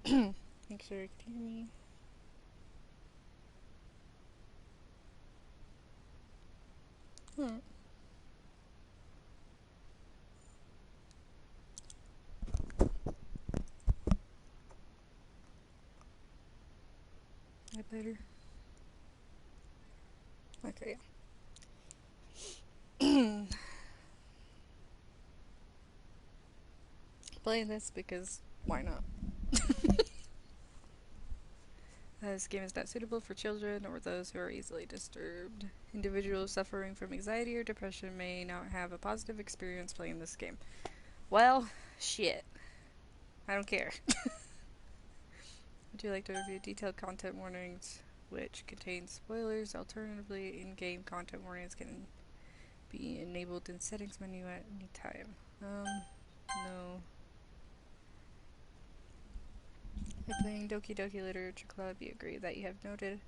Make sure you can hear me. Hmm. That better? Okay. Playing this because why not? This game is not suitable for children or those who are easily disturbed. Individuals suffering from anxiety or depression may not have a positive experience playing this game. Well, shit. I don't care. Would you like to review detailed content warnings which contain spoilers? Alternatively, in-game content warnings can be enabled in settings menu at any time. No. By playing Doki Doki Literature Club, you agree that you have noted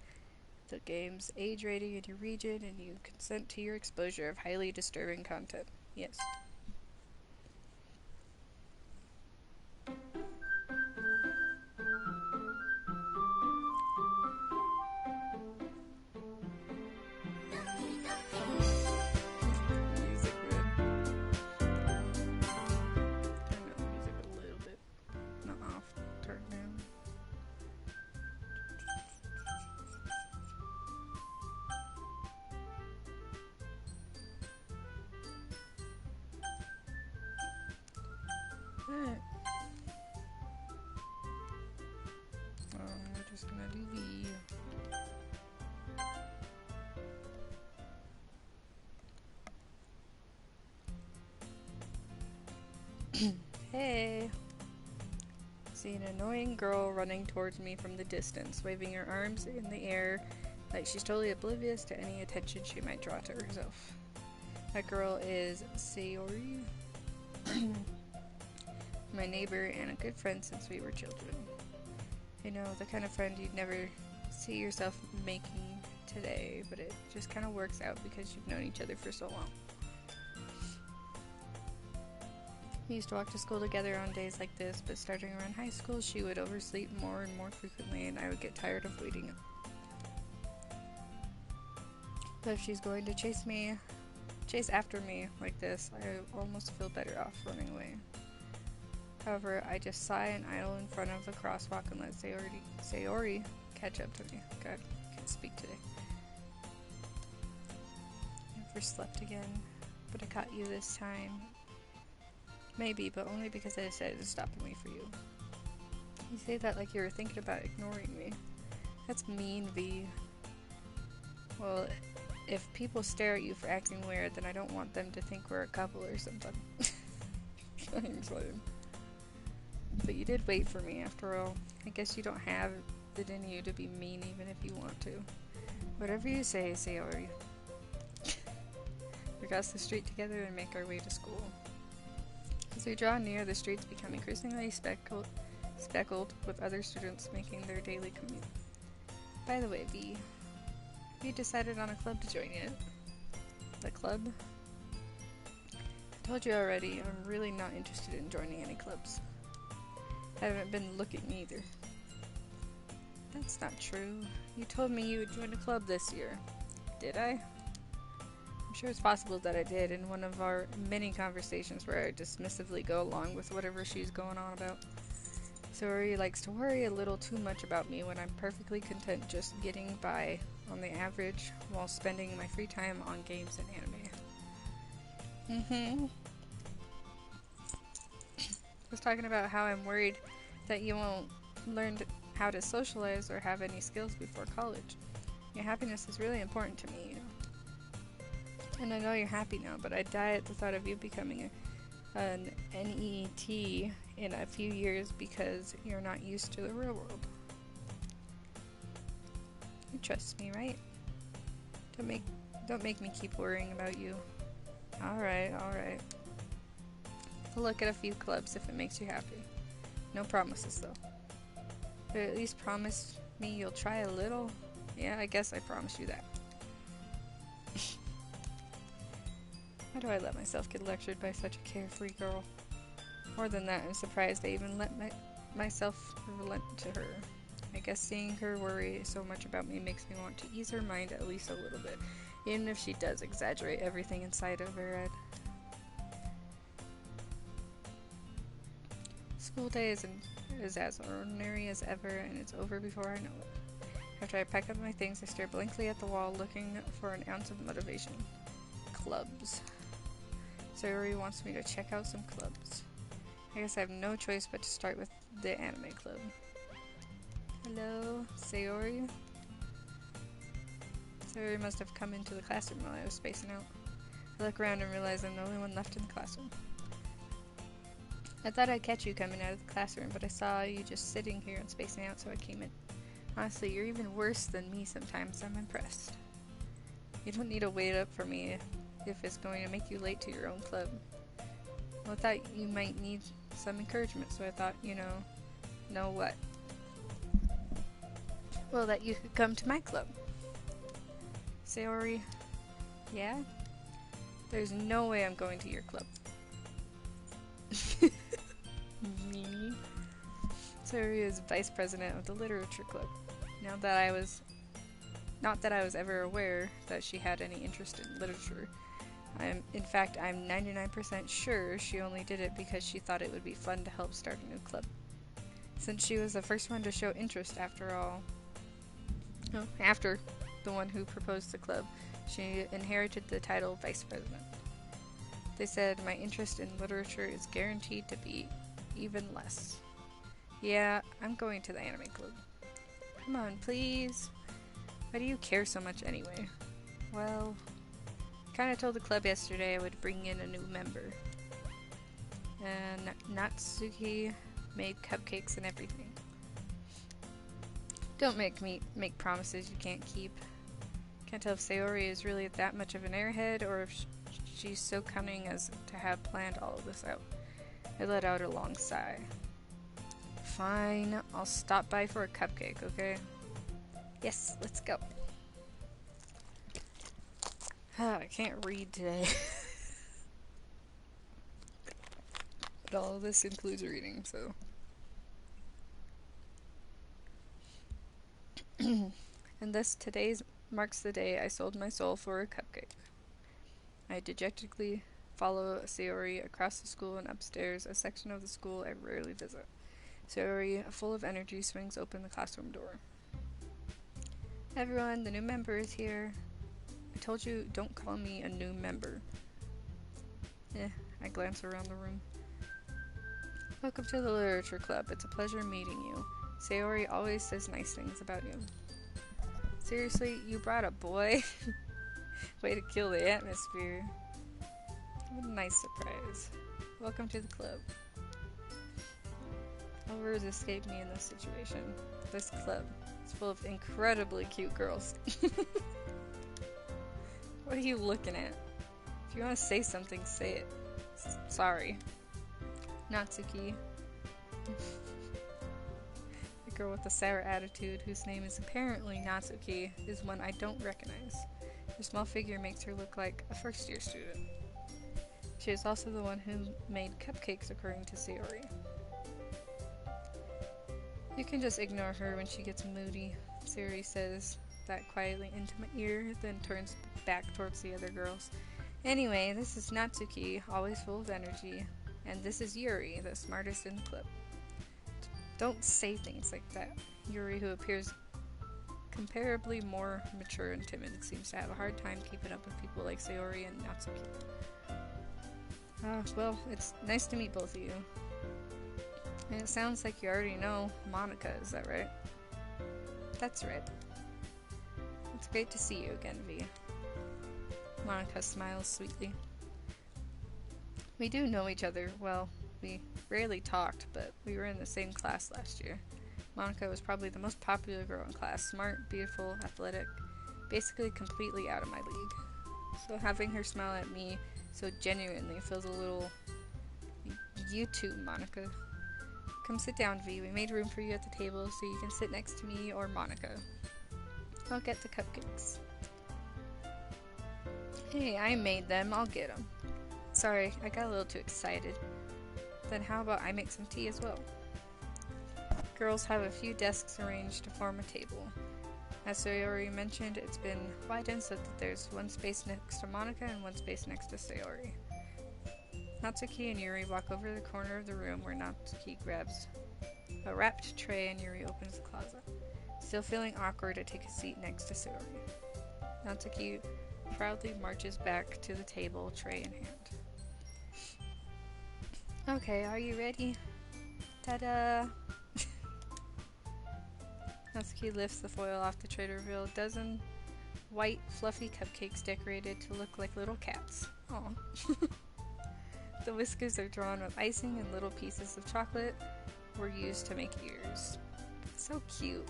the game's age rating in your region and you consent to your exposure of highly disturbing content. Yes. Music red. Turn down the music a little bit. Not off. Turn down. Alright. We're just gonna do V. Hey! See an annoying girl running towards me from the distance, waving her arms in the air like she's totally oblivious to any attention she might draw to herself. That girl is Sayori, my neighbor and a good friend since we were children. You know, the kind of friend you'd never see yourself making today, but it just kind of works out because you've known each other for so long. We used to walk to school together on days like this, but starting around high school, she would oversleep more and more frequently, and I would get tired of waiting up. But if she's going to chase after me like this, I almost feel better off running away. However, I just sigh and idle in front of the crosswalk and let Sayori catch up to me. God, I can't speak today. Never slept again, but I caught you this time. Maybe, but only because I decided to stop and wait for you. You say that like you were thinking about ignoring me. That's mean, V. Well, if people stare at you for acting weird, then I don't want them to think we're a couple or something. Thanks, Liam. But you did wait for me, after all. I guess you don't have it in you to be mean even if you want to. Whatever you say, Sayori. We cross the street together and make our way to school. As we draw near, the streets become increasingly speckled with other students making their daily commute. By the way, V, we decided on a club to join yet? The club? I told you already, I'm really not interested in joining any clubs. I haven't been looking either. That's not true. You told me you would join a club this year. Did I? I'm sure it's possible that I did in one of our many conversations where I dismissively go along with whatever she's going on about. Sayori likes to worry a little too much about me when I'm perfectly content just getting by on the average while spending my free time on games and anime. I was talking about how I'm worried that you won't learn how to socialize or have any skills before college. Your happiness is really important to me, you know. And I know you're happy now, but I die at the thought of you becoming an NET in a few years because you're not used to the real world. You trust me, right? Don't make me keep worrying about you. Alright. I'll look at a few clubs if it makes you happy. No promises, though. But at least promise me you'll try a little. Yeah, I guess I promise you that. Why do I let myself get lectured by such a carefree girl? More than that, I'm surprised I even let myself relent to her. I guess seeing her worry so much about me makes me want to ease her mind at least a little bit, even if she does exaggerate everything inside of her head. School day is as ordinary as ever, and it's over before I know it. After I pack up my things, I stare blankly at the wall, looking for an ounce of motivation. Clubs. Sayori wants me to check out some clubs. I guess I have no choice but to start with the anime club. Hello, Sayori? Sayori must have come into the classroom while I was spacing out. I look around and realize I'm the only one left in the classroom. I thought I'd catch you coming out of the classroom, but I saw you just sitting here and spacing out, so I came in. Honestly, you're even worse than me sometimes. I'm impressed. You don't need to wait up for me if it's going to make you late to your own club. Well, I thought you might need some encouragement, so I thought, know what? Well, that you could come to my club. Sayori, yeah? There's no way I'm going to your club. Me. Sayori is vice president of the literature club. Not that I was ever aware that she had any interest in literature. I'm 99% sure she only did it because she thought it would be fun to help start a new club. Since she was the first one to show interest after the one who proposed the club, she inherited the title vice president. They said my interest in literature is guaranteed to be even less. Yeah, I'm going to the anime club. Come on, please. Why do you care so much anyway? Well, kinda told the club yesterday I would bring in a new member. And Natsuki made cupcakes and everything. Don't make me make promises you can't keep. Can't tell if Sayori is really that much of an airhead or if she's so cunning as to have planned all of this out. I let out a long sigh. Fine, I'll stop by for a cupcake, okay? Yes, let's go. I can't read today. But all of this includes reading, so. And thus today's marks the day I sold my soul for a cupcake. I dejectedly follow Sayori across the school and upstairs, a section of the school I rarely visit. Sayori, full of energy, swings open the classroom door. Everyone, the new member is here. I told you, don't call me a new member. I glance around the room. Welcome to the literature club. It's a pleasure meeting you. Sayori always says nice things about you. Seriously, you brought a boy? Way to kill the atmosphere. What a nice surprise. Welcome to the club. All words escape me in this situation. This club is full of incredibly cute girls. What are you looking at? If you want to say something, say it. Sorry. Natsuki. The girl with the sour attitude, whose name is apparently Natsuki, is one I don't recognize. Her small figure makes her look like a first-year student. She is also the one who made cupcakes, according to Sayori. You can just ignore her when she gets moody, Sayori says that quietly into my ear, then turns back towards the other girls. Anyway, this is Natsuki, always full of energy, and this is Yuri, the smartest in the club. Don't say things like that. Yuri, who appears comparably more mature and timid, seems to have a hard time keeping up with people like Sayori and Natsuki. Well, it's nice to meet both of you. And it sounds like you already know Monica, is that right? That's right. It's great to see you again, V. Monica smiles sweetly. We do know each other well. We rarely talked, but we were in the same class last year. Monica was probably the most popular girl in class. Smart, beautiful, athletic, basically completely out of my league. So having her smile at me so genuinely feels a little... You too, Monica. Come sit down, V. We made room for you at the table so you can sit next to me or Monica. I'll get the cupcakes. Hey, I made them. I'll get them. Sorry, I got a little too excited. Then how about I make some tea as well? Girls have a few desks arranged to form a table. As Sayori mentioned, it's been widened so that there's one space next to Monika and one space next to Sayori. Natsuki and Yuri walk over to the corner of the room where Natsuki grabs a wrapped tray and Yuri opens the closet. Still feeling awkward, I take a seat next to Sayori. Natsuki proudly marches back to the table, tray in hand. Okay, are you ready? Ta-da! Natsuki lifts the foil off the tray to reveal a dozen white, fluffy cupcakes decorated to look like little cats. Aw. The whiskers are drawn with icing and little pieces of chocolate were used to make ears. So cute.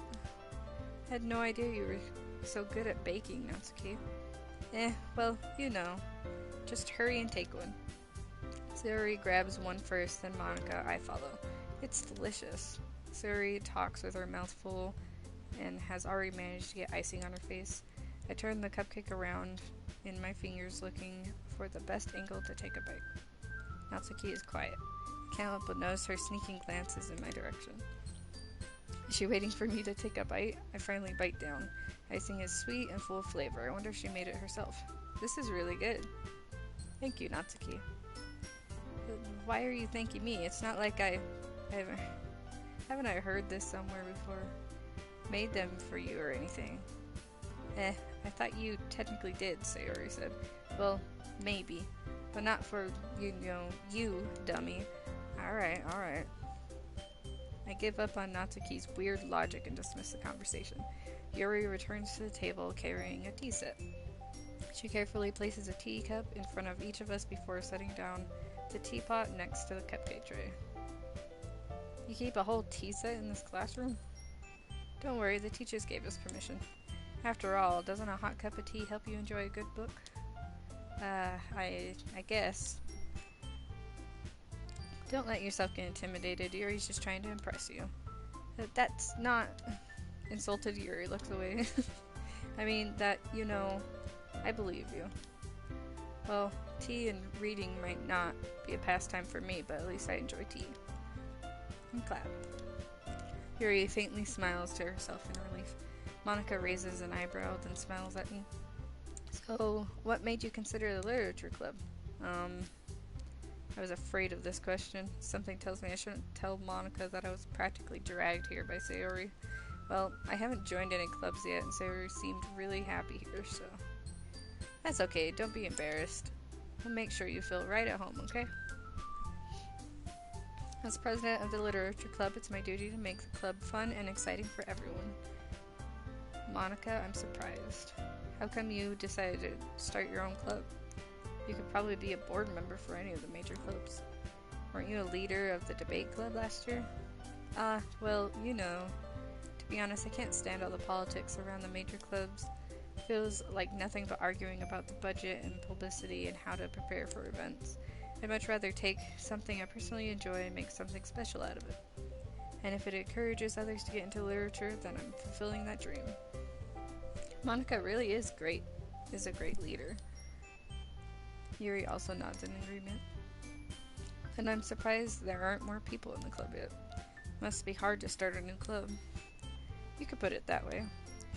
I had no idea you were so good at baking, Natsuki. Well, you know. Just hurry and take one. Sayori grabs one first, then Monika, I follow. It's delicious. Sayori talks with her mouth full and has already managed to get icing on her face. I turn the cupcake around in my fingers, looking for the best angle to take a bite. Natsuki is quiet. I can't help but notice her sneaking glances in my direction. Is she waiting for me to take a bite? I finally bite down. Icing is sweet and full of flavor. I wonder if she made it herself. This is really good. Thank you, Natsuki. Why are you thanking me? It's not like haven't I heard this somewhere before? Made them for you or anything. I thought you technically did, Sayori said. Well, maybe. But not for, you, dummy. Alright. I give up on Natsuki's weird logic and dismiss the conversation. Yuri returns to the table carrying a tea set. She carefully places a teacup in front of each of us before setting down the teapot next to the cupcake tray. You keep a whole tea set in this classroom? Don't worry, the teachers gave us permission. After all, doesn't a hot cup of tea help you enjoy a good book? I guess. Don't let yourself get intimidated. Yuri's just trying to impress you. That's not... Insulted Yuri looks away. I mean, I believe you. Well, tea and reading might not be a pastime for me, but at least I enjoy tea. I'm glad. Yuri faintly smiles to herself in relief. Monika raises an eyebrow, then smiles at me. So, what made you consider the literature club? I was afraid of this question. Something tells me I shouldn't tell Monika that I was practically dragged here by Sayori. Well, I haven't joined any clubs yet, and Sayori seemed really happy here, so... That's okay, don't be embarrassed. We'll make sure you feel right at home, okay? As president of the literature club, it's my duty to make the club fun and exciting for everyone. Monika, I'm surprised. How come you decided to start your own club? You could probably be a board member for any of the major clubs. Weren't you a leader of the debate club last year? Well, to be honest, I can't stand all the politics around the major clubs. Feels like nothing but arguing about the budget and publicity and how to prepare for events. I'd much rather take something I personally enjoy and make something special out of it. And if it encourages others to get into literature, then I'm fulfilling that dream. Monika really is a great leader. Yuri also nods in agreement. And I'm surprised there aren't more people in the club yet. Must be hard to start a new club. You could put it that way.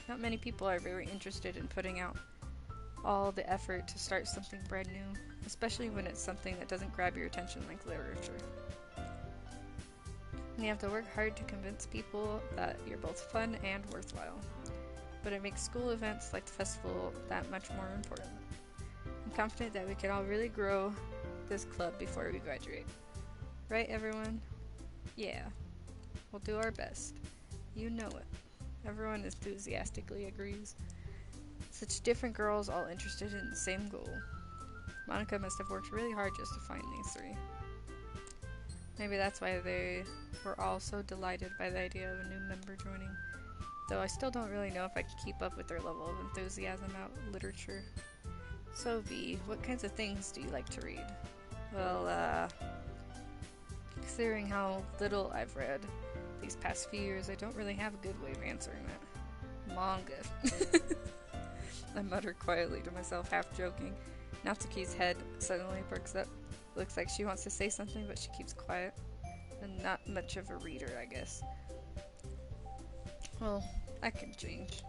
Not many people are very interested in putting out all the effort to start something brand new, especially when it's something that doesn't grab your attention like literature. And you have to work hard to convince people that you're both fun and worthwhile. But it makes school events like the festival that much more important. I'm confident that we can all really grow this club before we graduate. Right, everyone? Yeah. We'll do our best. You know it. Everyone enthusiastically agrees. Such different girls all interested in the same goal. Monika must have worked really hard just to find these three. Maybe that's why they were all so delighted by the idea of a new member joining. Though I still don't really know if I can keep up with their level of enthusiasm about literature. So V, what kinds of things do you like to read? Well, considering how little I've read these past few years, I don't really have a good way of answering that. Manga. I mutter quietly to myself, half joking. Natsuki's head suddenly perks up. Looks like she wants to say something, but she keeps quiet. And not much of a reader, I guess. Well, I can change.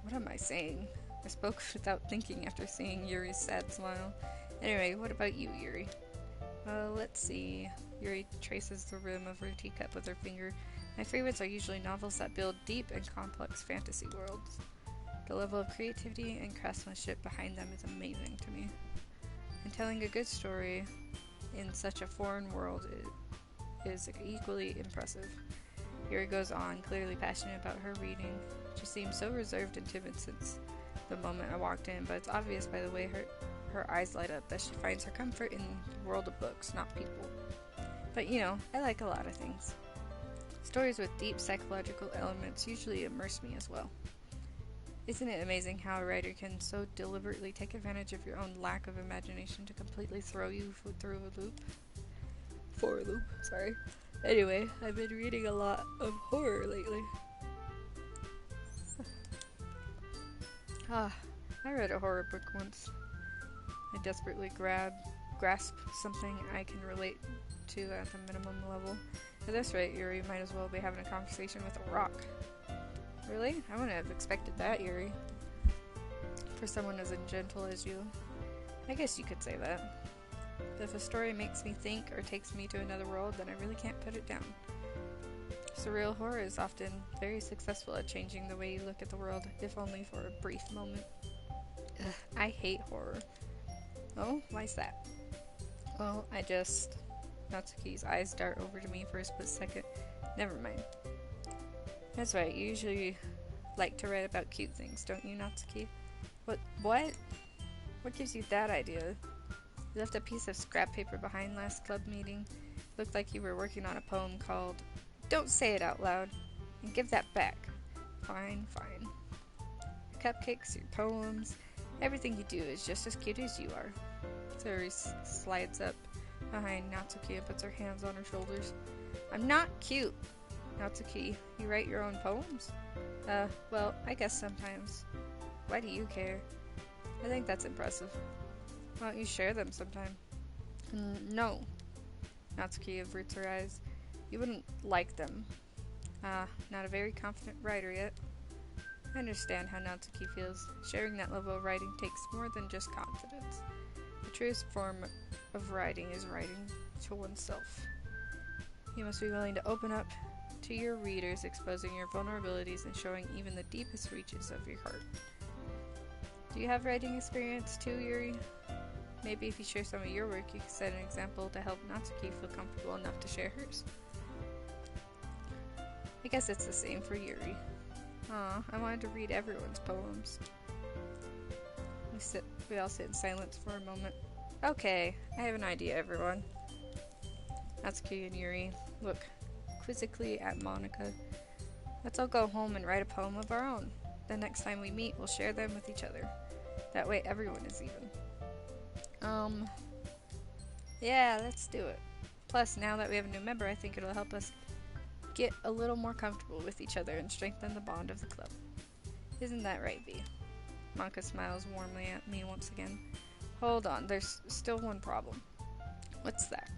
What am I saying? I spoke without thinking after seeing Yuri's sad smile. Anyway, what about you, Yuri? Let's see. Yuri traces the rim of her teacup with her finger. My favorites are usually novels that build deep and complex fantasy worlds. The level of creativity and craftsmanship behind them is amazing to me. And telling a good story in such a foreign world is equally impressive. Yuri goes on, clearly passionate about her reading. She seems so reserved and timid since the moment I walked in, but it's obvious by the way her eyes light up that she finds her comfort in the world of books, not people. But you know, I like a lot of things. Stories with deep psychological elements usually immerse me as well. Isn't it amazing how a writer can so deliberately take advantage of your own lack of imagination to completely throw you through a loop? For a loop, sorry. Anyway, I've been reading a lot of horror lately. I read a horror book once. I desperately grasp something I can relate to at the minimum level. At this rate, Yuri might as well be having a conversation with a rock. Really? I wouldn't have expected that, Yuri. For someone as gentle as you. I guess you could say that. But if a story makes me think or takes me to another world, then I really can't put it down. Surreal horror is often very successful at changing the way you look at the world, if only for a brief moment. Ugh, I hate horror. Oh, why's that? Well, Natsuki's eyes dart over to me for a split second. Never mind. That's right, you usually like to write about cute things, don't you, Natsuki? What? What gives you that idea? You left a piece of scrap paper behind last club meeting. Looked like you were working on a poem called Don't Say It Out Loud, and give that back. Fine. Your cupcakes, your poems, everything you do is just as cute as you are. Saori slides up behind Natsuki and puts her hands on her shoulders. I'm not cute, Natsuki. You write your own poems? Well, I guess sometimes. Why do you care? I think that's impressive. Why don't you share them sometime? No. Natsuki averts her eyes. You wouldn't like them. Not a very confident writer yet. I understand how Natsuki feels. Sharing that level of writing takes more than just confidence. The truest form of writing is writing to oneself. You must be willing to open up to your readers, exposing your vulnerabilities and showing even the deepest reaches of your heart. Do you have writing experience too, Yuri? Maybe if you share some of your work, you can set an example to help Natsuki feel comfortable enough to share hers. I guess it's the same for Yuri. I wanted to read everyone's poems. We all sit in silence for a moment. Okay, I have an idea, everyone. Natsuki and Yuri look quizzically at Monika. Let's all go home and write a poem of our own. The next time we meet, we'll share them with each other. That way everyone is even. Yeah, let's do it. Plus, now that we have a new member, I think it'll help us get a little more comfortable with each other and strengthen the bond of the club. Isn't that right, V? Monika smiles warmly at me once again. Hold on, there's still one problem. What's that?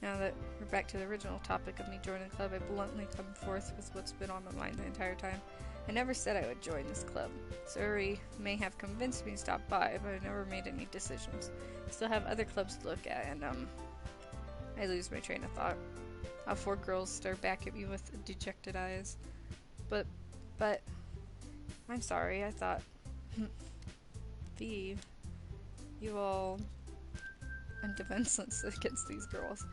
Now that we're back to the original topic of me joining the club, I bluntly come forth with what's been on my mind the entire time. I never said I would join this club. Saori may have convinced me to stop by, but I never made any decisions. I still have other clubs to look at, and, I lose my train of thought. All four girls stare back at me with dejected eyes. But, I'm sorry, I thought... V, you all... I'm defenseless against these girls.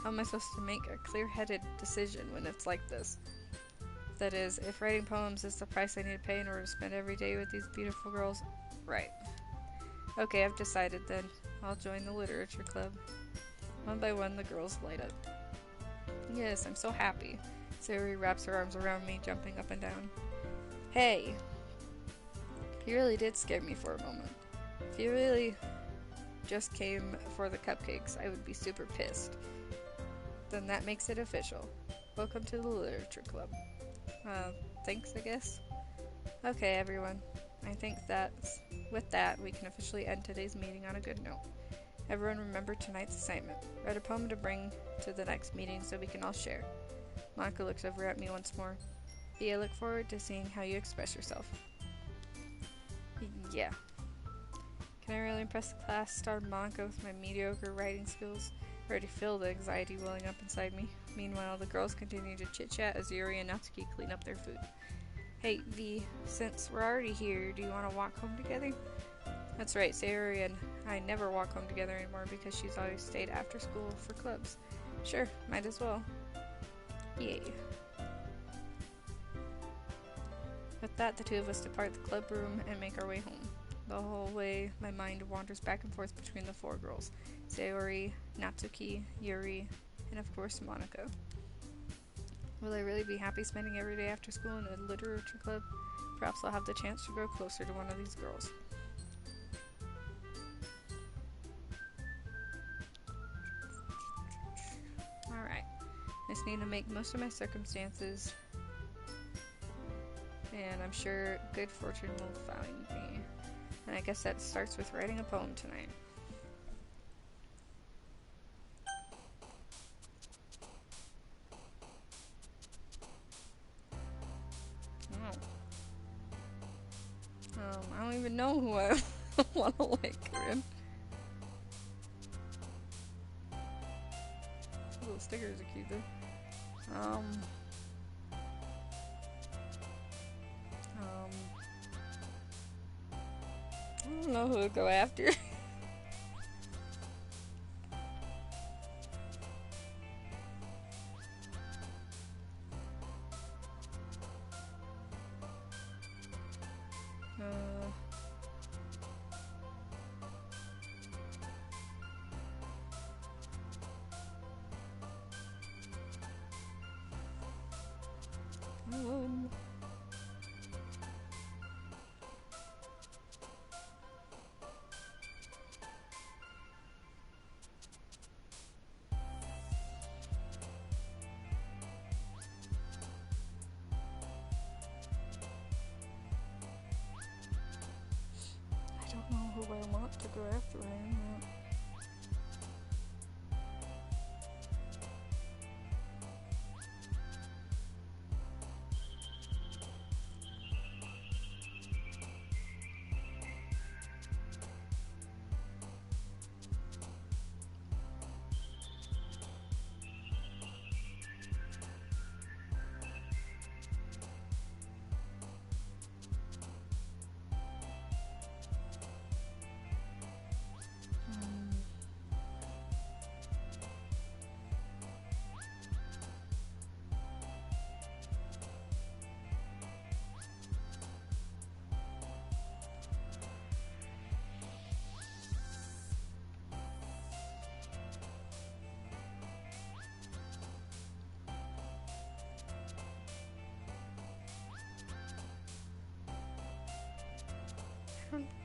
How am I supposed to make a clear-headed decision when it's like this? That is, if writing poems is the price I need to pay in order to spend every day with these beautiful girls, right. Okay, I've decided then. I'll join the literature club. One by one, the girls light up. Yes, I'm so happy. Saori wraps her arms around me, jumping up and down. Hey! You really did scare me for a moment. If you really just came for the cupcakes, I would be super pissed. Then that makes it official. Welcome to the literature club. Thanks, I guess? Okay, everyone. I think that with that, we can officially end today's meeting on a good note. Everyone remember tonight's assignment. Write a poem to bring to the next meeting so we can all share. Monika looks over at me once more. I look forward to seeing how you express yourself. Yeah. Can I really impress the class? Starred Monica with my mediocre writing skills. I already feel the anxiety welling up inside me. Meanwhile, the girls continue to chit-chat as Yuri and Natsuki clean up their food. Hey, V, since we're already here, do you want to walk home together? That's right, Sayori and I never walk home together anymore because she's always stayed after school for clubs. Sure, might as well. Yay. With that, the two of us depart the club room and make our way home. The whole way, my mind wanders back and forth between the four girls. Sayori, Natsuki, Yuri, and of course Monica. Will I really be happy spending every day after school in a literature club? Perhaps I'll have the chance to grow closer to one of these girls. Alright. I just need to make most of my circumstances, and I'm sure good fortune will find me. And I guess that starts with writing a poem tonight. I don't even know who I want to like her in. Little stickers are cute though. I don't know who to go after. I don't know who I want to go after him.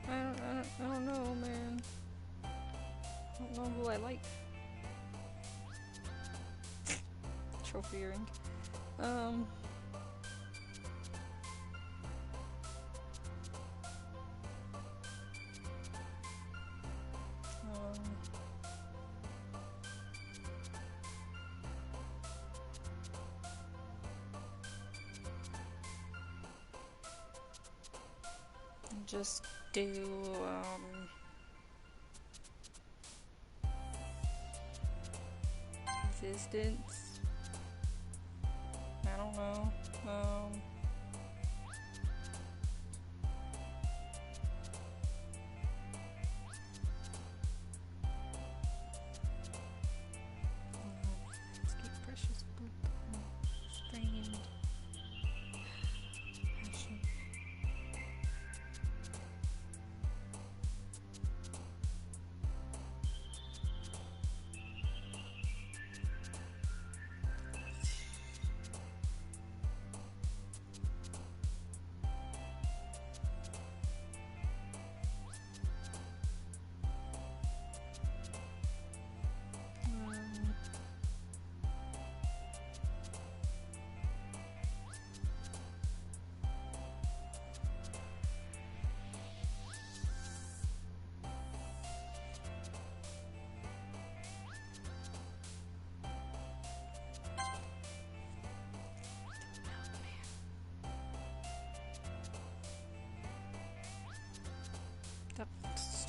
I don't know, man. I don't know who I like. Trophy earring. Just do, resistance. I don't know. Let's keep precious boop. Strained. Passion.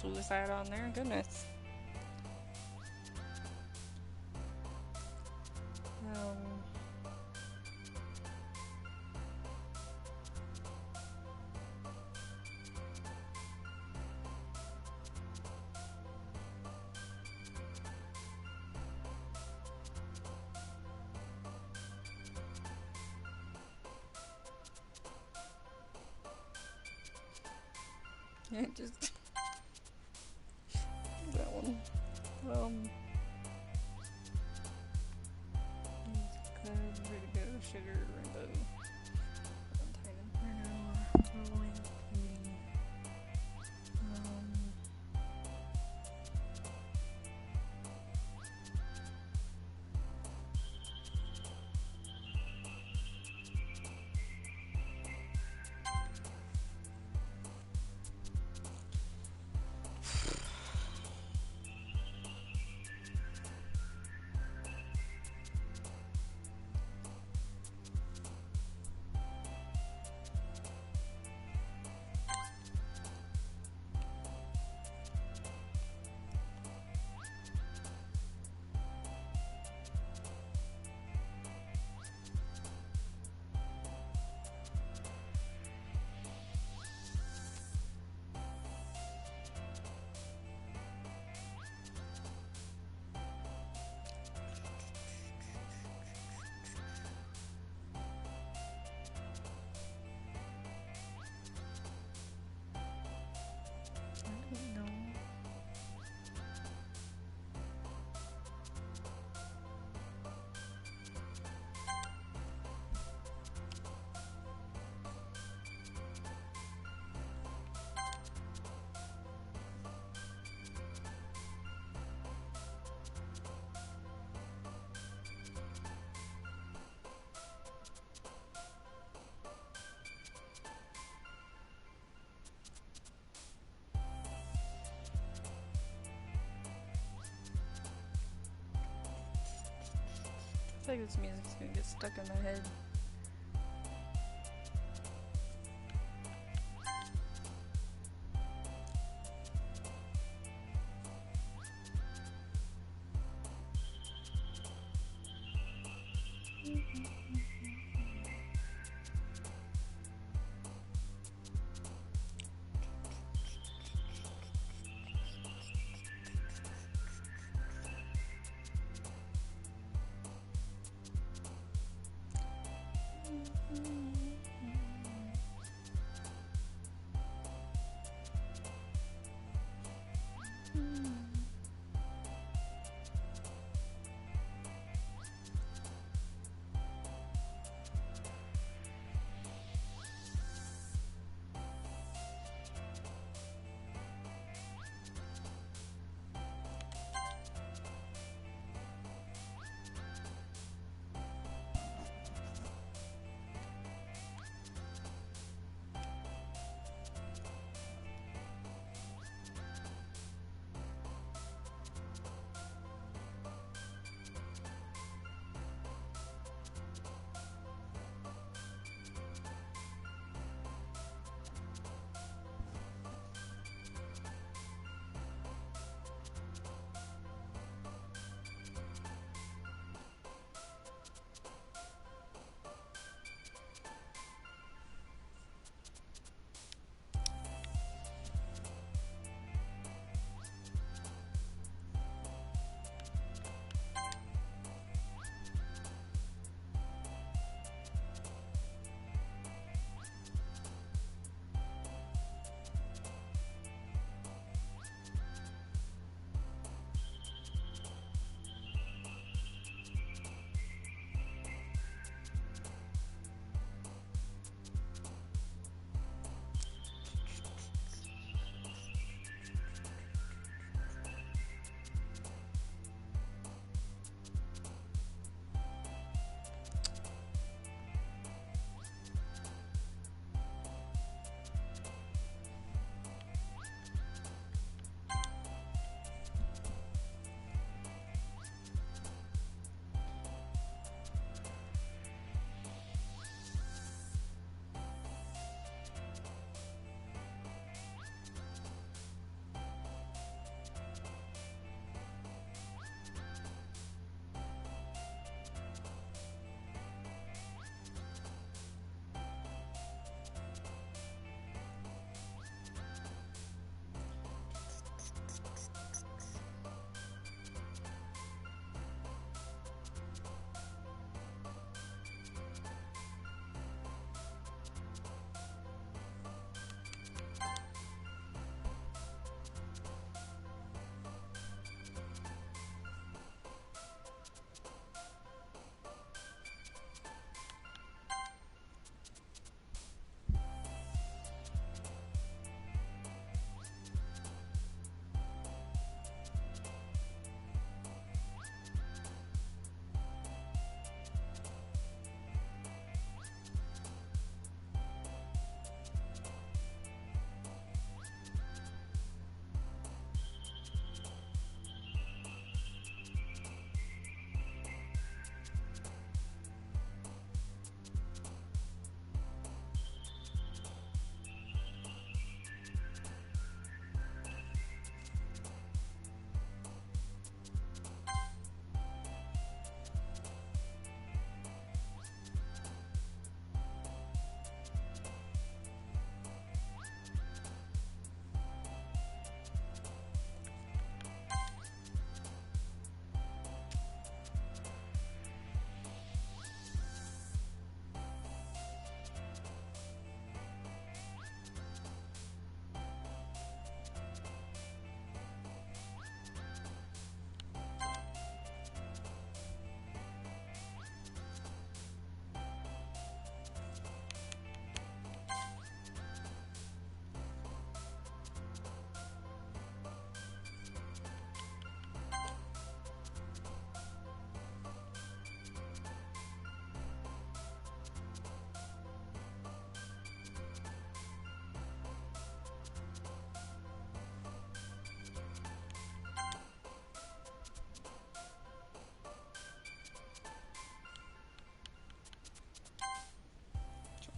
suicide on there. Goodness. Um. Yeah, just that one. Good, ready to go, sugar, rainbow. I feel like this music's gonna get stuck in my head.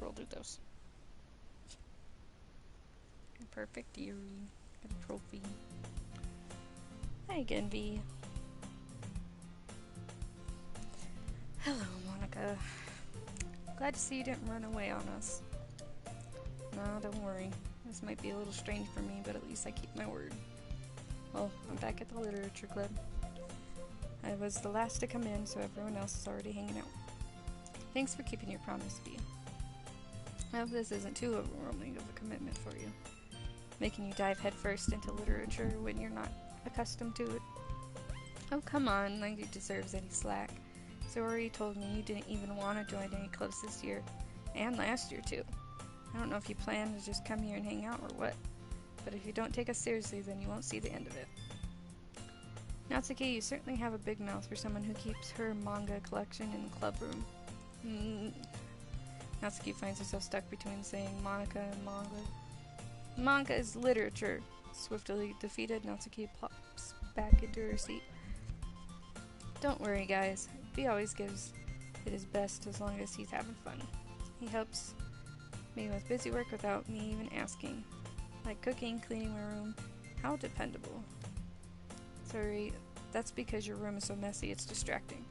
I'll do those. Perfect Yuri. Got a trophy. Hi again, V. Hello, Monica. Glad to see you didn't run away on us. No, don't worry. This might be a little strange for me, but at least I keep my word. Well, I'm back at the literature club. I was the last to come in, so everyone else is already hanging out. Thanks for keeping your promise, V. I hope this isn't too overwhelming of a commitment for you, making you dive headfirst into literature when you're not accustomed to it. Oh, come on, Langy deserves any slack. Zori told me you didn't even want to join any clubs this year, and last year too. I don't know if you plan to just come here and hang out or what, but if you don't take us seriously, then you won't see the end of it. Natsuki, you certainly have a big mouth for someone who keeps her manga collection in the club room. Natsuki finds herself stuck between saying Monica and manga. Manga is literature. Swiftly defeated, Natsuki plops back into her seat. Don't worry, guys. V always gives it his best as long as he's having fun. He helps me with busy work without me even asking. Like cooking, cleaning my room. How dependable. Sorry, that's because your room is so messy it's distracting.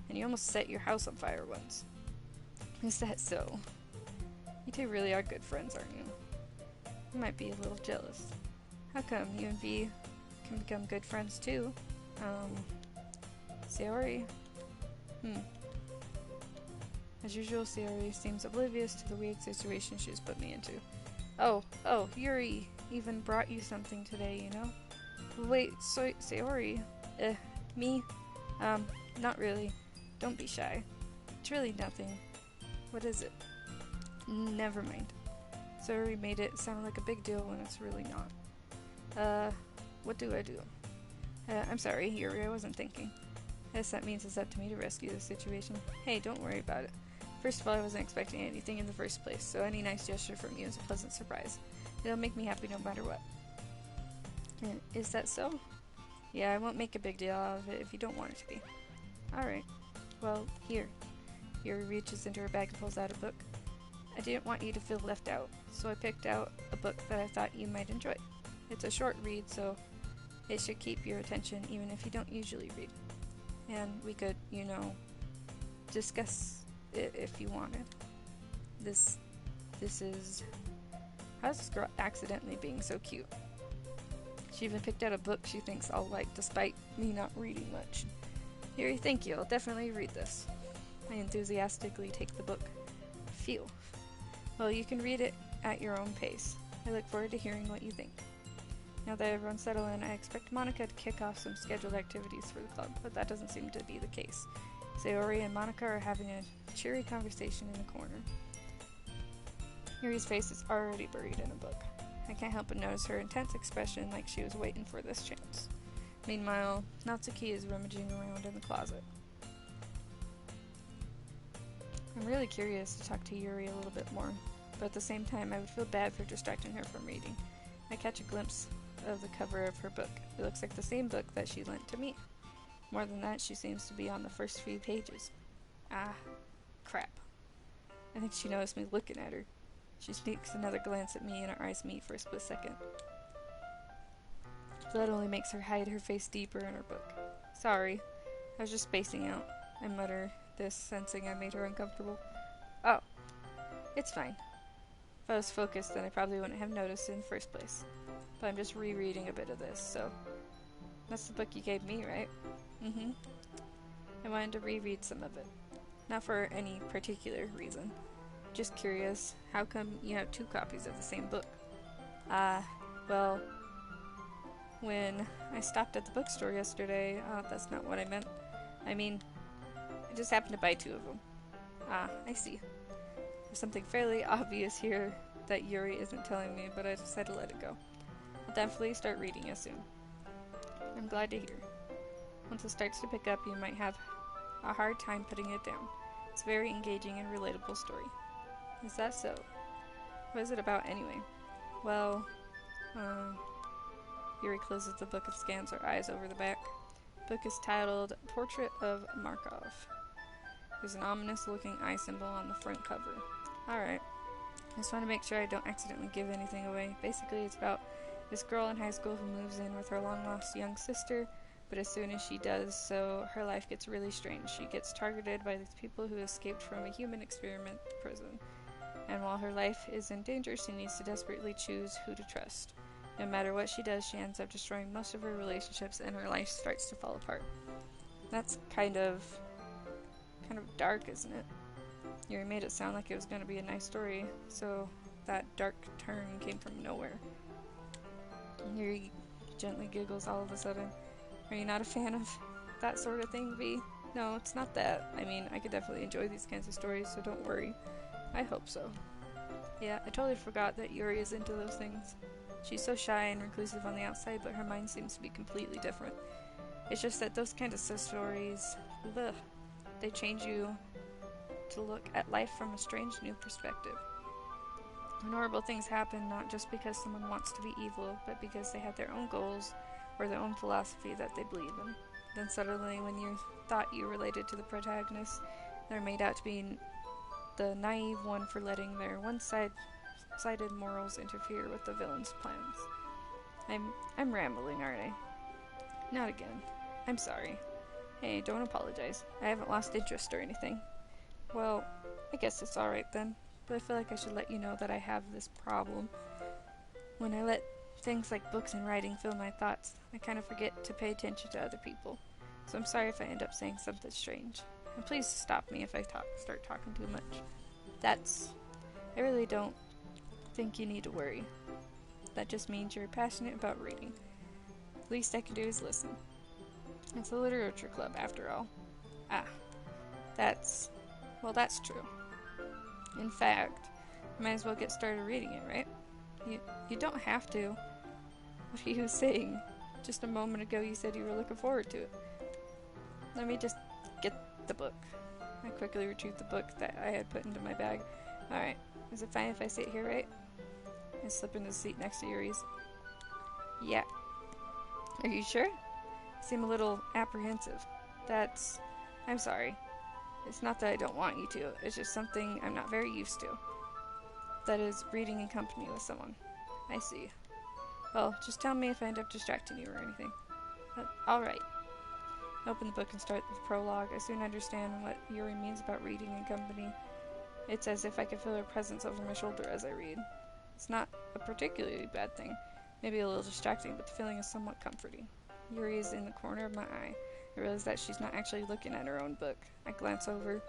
And you almost set your house on fire once. Is that so? You two really are good friends, aren't you? I might be a little jealous. How come you and V can become good friends too? Sayori? As usual, Sayori seems oblivious to the weird situation she's put me into. Oh, Yuri even brought you something today, you know? Wait, Sayori? Me? Not really. Don't be shy. It's really nothing. What is it? Never mind. Sayori made it sound like a big deal when it's really not. What do I do? I'm sorry, Yuri, I wasn't thinking. I guess that means it's up to me to rescue the situation. Hey, don't worry about it. First of all, I wasn't expecting anything in the first place, so any nice gesture from you is a pleasant surprise. It'll make me happy no matter what. Is that so? Yeah, I won't make a big deal out of it if you don't want it to be. Alright. Well, here. Yuri reaches into her bag and pulls out a book. I didn't want you to feel left out, so I picked out a book that I thought you might enjoy. It's a short read, so it should keep your attention even if you don't usually read. And we could, discuss it if you wanted. This is... How's this girl accidentally being so cute? She even picked out a book she thinks I'll like, despite me not reading much. Yuri, thank you. I'll definitely read this. I enthusiastically take the book. Phew. Well, you can read it at your own pace. I look forward to hearing what you think. Now that everyone's settled in, I expect Monica to kick off some scheduled activities for the club, but that doesn't seem to be the case. Sayori and Monica are having a cheery conversation in the corner. Yuri's face is already buried in a book. I can't help but notice her intense expression like she was waiting for this chance. Meanwhile, Natsuki is rummaging around in the closet. I'm really curious to talk to Yuri a little bit more, but at the same time I would feel bad for distracting her from reading. I catch a glimpse of the cover of her book. It looks like the same book that she lent to me. More than that, she seems to be on the first few pages. Ah, crap. I think she noticed me looking at her. She sneaks another glance at me and our eyes meet for a split second. That only makes her hide her face deeper in her book. Sorry, I was just spacing out. I mutter this, sensing I made her uncomfortable. Oh, it's fine. If I was focused, then I probably wouldn't have noticed it in the first place. But I'm just rereading a bit of this, so... That's the book you gave me, right? Mm-hmm. I wanted to reread some of it. Not for any particular reason. Just curious, how come you have 2 copies of the same book? Well... When I stopped at the bookstore yesterday, that's not what I meant. I mean, I just happened to buy 2 of them. Ah, I see. There's something fairly obvious here that Yuri isn't telling me, but I decided to let it go. I'll definitely start reading it soon. I'm glad to hear. Once it starts to pick up, you might have a hard time putting it down. It's a very engaging and relatable story. Is that so? What is it about anyway? Well, Yuri closes the book and scans her eyes over the back. The book is titled Portrait of Markov. There's an ominous looking eye symbol on the front cover. Alright. I just want to make sure I don't accidentally give anything away. Basically, it's about this girl in high school who moves in with her long-lost young sister, but as soon as she does so, her life gets really strange. She gets targeted by these people who escaped from a human experiment prison. And while her life is in danger, she needs to desperately choose who to trust. No matter what she does, she ends up destroying most of her relationships, and her life starts to fall apart. That's kind of dark, isn't it? You made it sound like it was going to be a nice story, so that dark turn came from nowhere. Yuri gently giggles all of a sudden. Are you not a fan of that sort of thing, V? No, it's not that. I mean, I could definitely enjoy these kinds of stories, so don't worry. I hope so. Yeah, I totally forgot that Yuri is into those things. She's so shy and reclusive on the outside, but her mind seems to be completely different. It's just that those kinds of stories, they change you to look at life from a strange new perspective. When horrible things happen, not just because someone wants to be evil, but because they have their own goals or their own philosophy that they believe in. Then suddenly, when you thought you related to the protagonist, they're made out to be the naive one for letting their one-sided morals interfere with the villain's plans. I'm rambling, aren't I? Not again. I'm sorry. Hey, don't apologize. I haven't lost interest or anything. Well, I guess it's alright then, but I feel like I should let you know that I have this problem. When I let things like books and writing fill my thoughts, I kind of forget to pay attention to other people. So I'm sorry if I end up saying something strange. And please stop me if I start talking too much. I really don't think you need to worry. That just means you're passionate about reading. The least I can do is listen. It's a literature club, after all. That's true. In fact, you might as well get started reading it, right? You don't have to. What are you saying? Just a moment ago you said you were looking forward to it. Let me just get the book. I quickly retrieved the book that I had put into my bag. Alright, is it fine if I sit here, right? I slip into the seat next to Yuri's. Yeah. Are you sure? You seem a little apprehensive. I'm sorry. It's not that I don't want you to, it's just something I'm not very used to. That is, reading in company with someone. I see. Well, just tell me if I end up distracting you or anything. Alright. I open the book and start with the prologue. I soon understand what Yuri means about reading in company. It's as if I can feel her presence over my shoulder as I read. It's not a particularly bad thing. Maybe a little distracting, but the feeling is somewhat comforting. Yuri is in the corner of my eye. I realize that she's not actually looking at her own book. I glance over.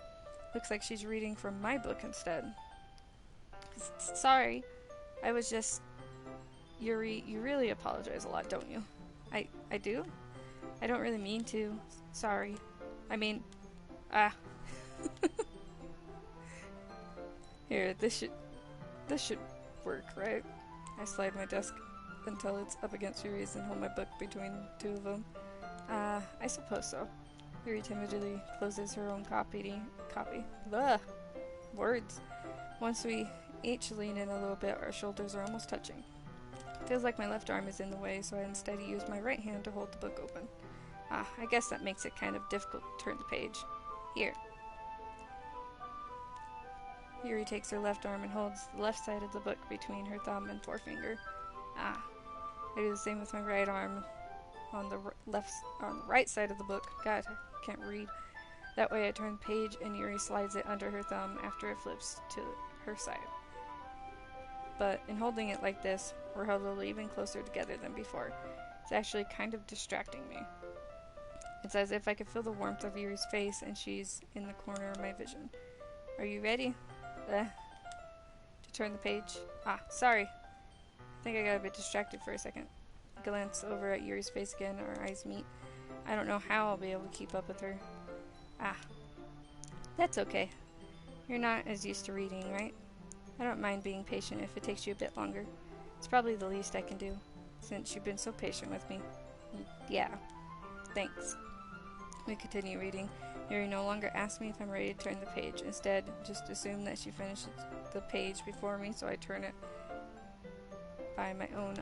Looks like she's reading from my book instead. Sorry. I was just... Yuri, you really apologize a lot, don't you? I do? I don't really mean to. Sorry. I mean... Here, this should work, right? I slide my desk until it's up against Yuri's and hold my book between two of them. I suppose so. Yuri timidly closes her own copy. Ugh! Words. Once we each lean in a little bit, our shoulders are almost touching. Feels like my left arm is in the way, so I instead use my right hand to hold the book open. I guess that makes it kind of difficult to turn the page. Here. Yuri takes her left arm and holds the left side of the book between her thumb and forefinger. I do the same with my right arm on the right side of the book. God, I can't read. That way I turn the page and Yuri slides it under her thumb after it flips to her side. But in holding it like this, we're huddled even closer together than before. It's actually kind of distracting me. It's as if I could feel the warmth of Yuri's face and she's in the corner of my vision. Are you ready? To turn the page. Sorry. I think I got a bit distracted for a second. I glance over at Yuri's face again, our eyes meet. I don't know how I'll be able to keep up with her. That's okay. You're not as used to reading, right? I don't mind being patient if it takes you a bit longer. It's probably the least I can do, since you've been so patient with me. Yeah. Thanks. We continue reading. Yuri no longer asks me if I'm ready to turn the page. Instead, just assume that she finished the page before me, so I turn it by my own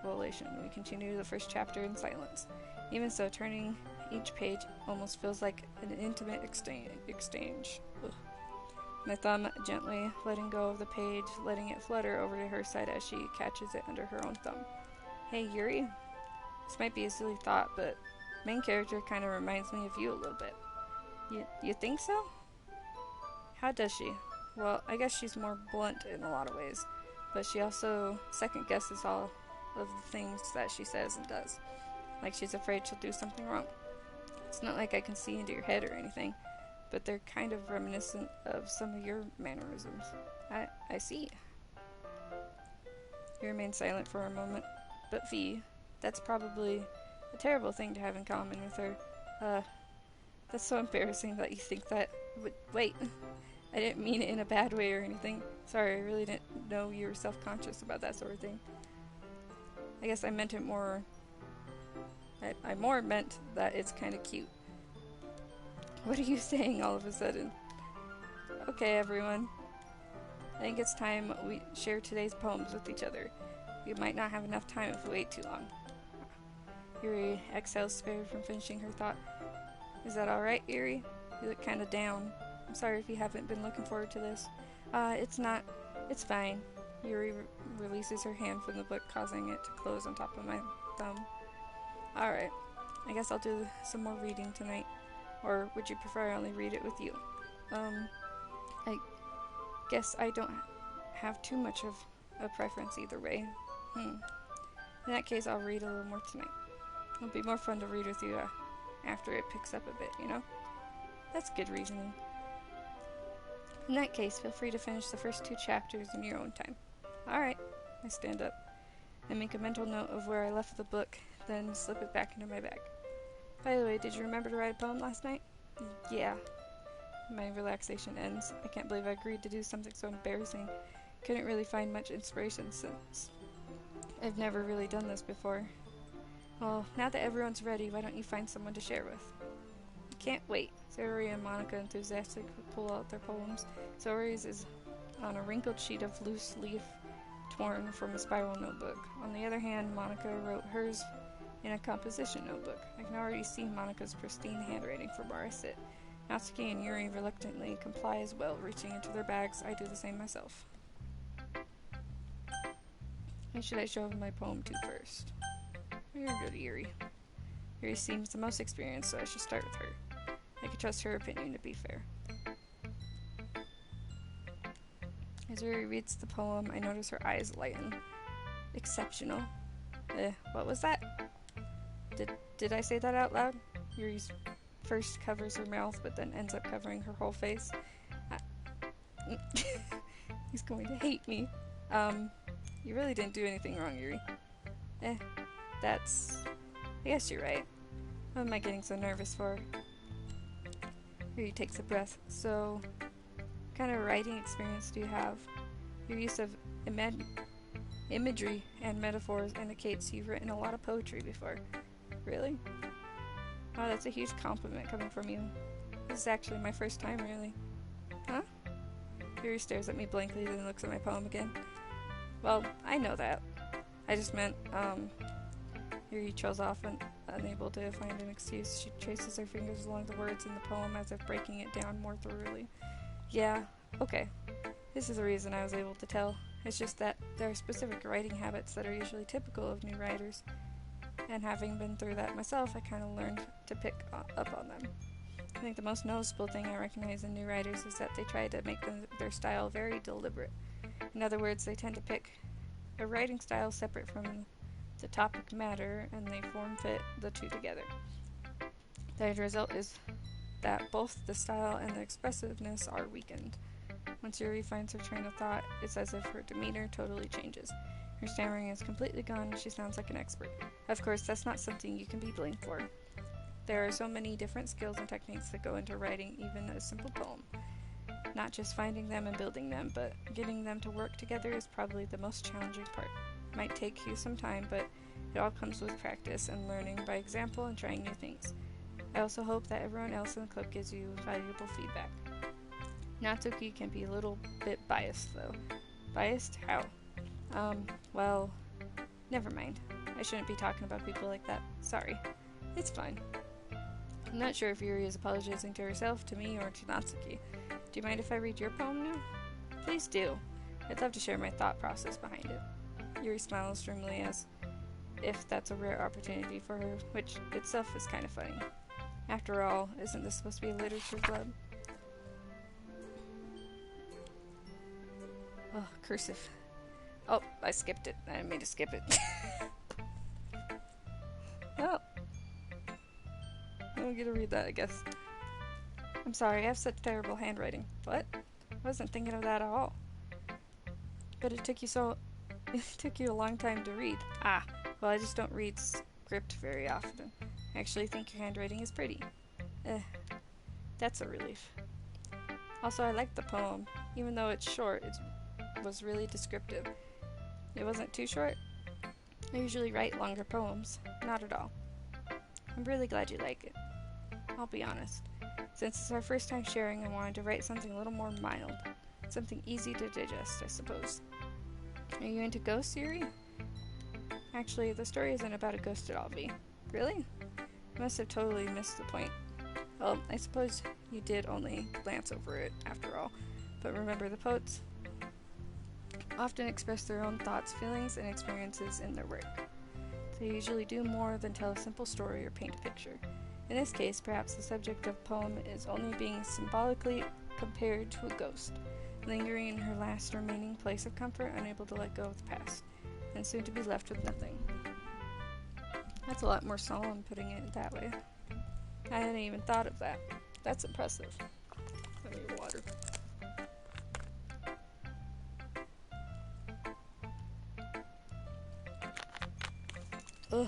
volition. We continue the first chapter in silence. Even so, turning each page almost feels like an intimate exchange. Ugh. My thumb gently letting go of the page, letting it flutter over to her side as she catches it under her own thumb. Hey, Yuri. This might be a silly thought, but main character kind of reminds me of you a little bit. You think so? How does she? Well, I guess she's more blunt in a lot of ways, but she also second guesses all of the things that she says and does. Like she's afraid she'll do something wrong. It's not like I can see into your head or anything, but they're kind of reminiscent of some of your mannerisms. I see. You remain silent for a moment. But V, that's probably a terrible thing to have in common with her. That's so embarrassing that you think that. Wait, I didn't mean it in a bad way or anything. Sorry, I really didn't know you were self-conscious about that sort of thing. I guess I meant it more... I more meant that it's kind of cute. What are you saying all of a sudden? Okay, everyone. I think it's time we share today's poems with each other. We might not have enough time if we wait too long. Yuri exhales, spared from finishing her thought. Is that alright, Yuri? You look kinda down. I'm sorry if you haven't been looking forward to this. It's not. It's fine. Yuri releases her hand from the book, causing it to close on top of my thumb. Alright. I guess I'll do some more reading tonight. Or would you prefer I only read it with you? I guess I don't have too much of a preference either way. In that case, I'll read a little more tonight. It'll be more fun to read with you after it picks up a bit, you know? That's good reasoning. In that case, feel free to finish the first 2 chapters in your own time. Alright. I stand up. I make a mental note of where I left the book, then slip it back into my bag. By the way, did you remember to write a poem last night? Yeah. My relaxation ends. I can't believe I agreed to do something so embarrassing. Couldn't really find much inspiration since I've never really done this before. Well, now that everyone's ready, why don't you find someone to share with? Can't wait. Zoe and Monica enthusiastically pull out their poems. Zoe's is on a wrinkled sheet of loose leaf torn from a spiral notebook. On the other hand, Monica wrote hers in a composition notebook. I can already see Monica's pristine handwriting from where I sit. Natsuki and Yuri reluctantly comply as well, reaching into their bags. I do the same myself. Who should I show my poem to first? We're gonna go to Yuri. Yuri seems the most experienced, so I should start with her. I can trust her opinion to be fair. As Yuri reads the poem, I notice her eyes lighten. Exceptional. What was that? Did I say that out loud? Yuri first covers her mouth, but then ends up covering her whole face. He's going to hate me. You really didn't do anything wrong, Yuri. I guess you're right. What am I getting so nervous for? Yuri takes a breath. So, what kind of writing experience do you have? Your use of imagery and metaphors indicates you've written a lot of poetry before. Really? Wow, that's a huge compliment coming from you. This is actually my first time, really. Huh? Yuri stares at me blankly, then looks at my poem again. Well, I know that. I just meant, Yuri trails off and unable to find an excuse. She traces her fingers along the words in the poem as if breaking it down more thoroughly. Yeah, okay. This is the reason I was able to tell. It's just that there are specific writing habits that are usually typical of new writers. And having been through that myself, I kind of learned to pick up on them. I think the most noticeable thing I recognize in new writers is that they try to make their style very deliberate. In other words, they tend to pick a writing style separate from the topic matter, and they form-fit the two together. The result is that both the style and the expressiveness are weakened. Once Yuri finds her train of thought, it's as if her demeanor totally changes. Her stammering is completely gone, and she sounds like an expert. Of course, that's not something you can be blamed for. There are so many different skills and techniques that go into writing even a simple poem. Not just finding them and building them, but getting them to work together is probably the most challenging part. It might take you some time, but it all comes with practice and learning by example and trying new things. I also hope that everyone else in the club gives you valuable feedback. Natsuki can be a little bit biased, though. Biased? How? Well, never mind. I shouldn't be talking about people like that. Sorry. It's fine. I'm not sure if Yuri is apologizing to herself, to me, or to Natsuki. Do you mind if I read your poem now? Please do. I'd love to share my thought process behind it. Yuri smiles dreamily as if that's a rare opportunity for her, which itself is kind of funny. After all, isn't this supposed to be a literature club? Oh, cursive. Oh, I skipped it. I didn't mean to skip it. Oh. I don't get to read that, I guess. I'm sorry, I have such terrible handwriting. What? I wasn't thinking of that at all. But it took you a long time to read. Ah, well, I just don't read script very often. I actually think your handwriting is pretty. That's a relief. Also, I liked the poem. Even though it's short, it was really descriptive. It wasn't too short. I usually write longer poems. Not at all. I'm really glad you like it. I'll be honest. Since it's our first time sharing, I wanted to write something a little more mild. Something easy to digest, I suppose. Are you into ghosts, Yuri? Actually, the story isn't about a ghost at all, V. Really? I must have totally missed the point. Well, I suppose you did only glance over it, after all. But remember, the poets often express their own thoughts, feelings, and experiences in their work. They usually do more than tell a simple story or paint a picture. In this case, perhaps the subject of the poem is only being symbolically compared to a ghost, lingering in her last remaining place of comfort, unable to let go of the past, and soon to be left with nothing. That's a lot more solemn putting it that way. I hadn't even thought of that. That's impressive. I need water. Ugh.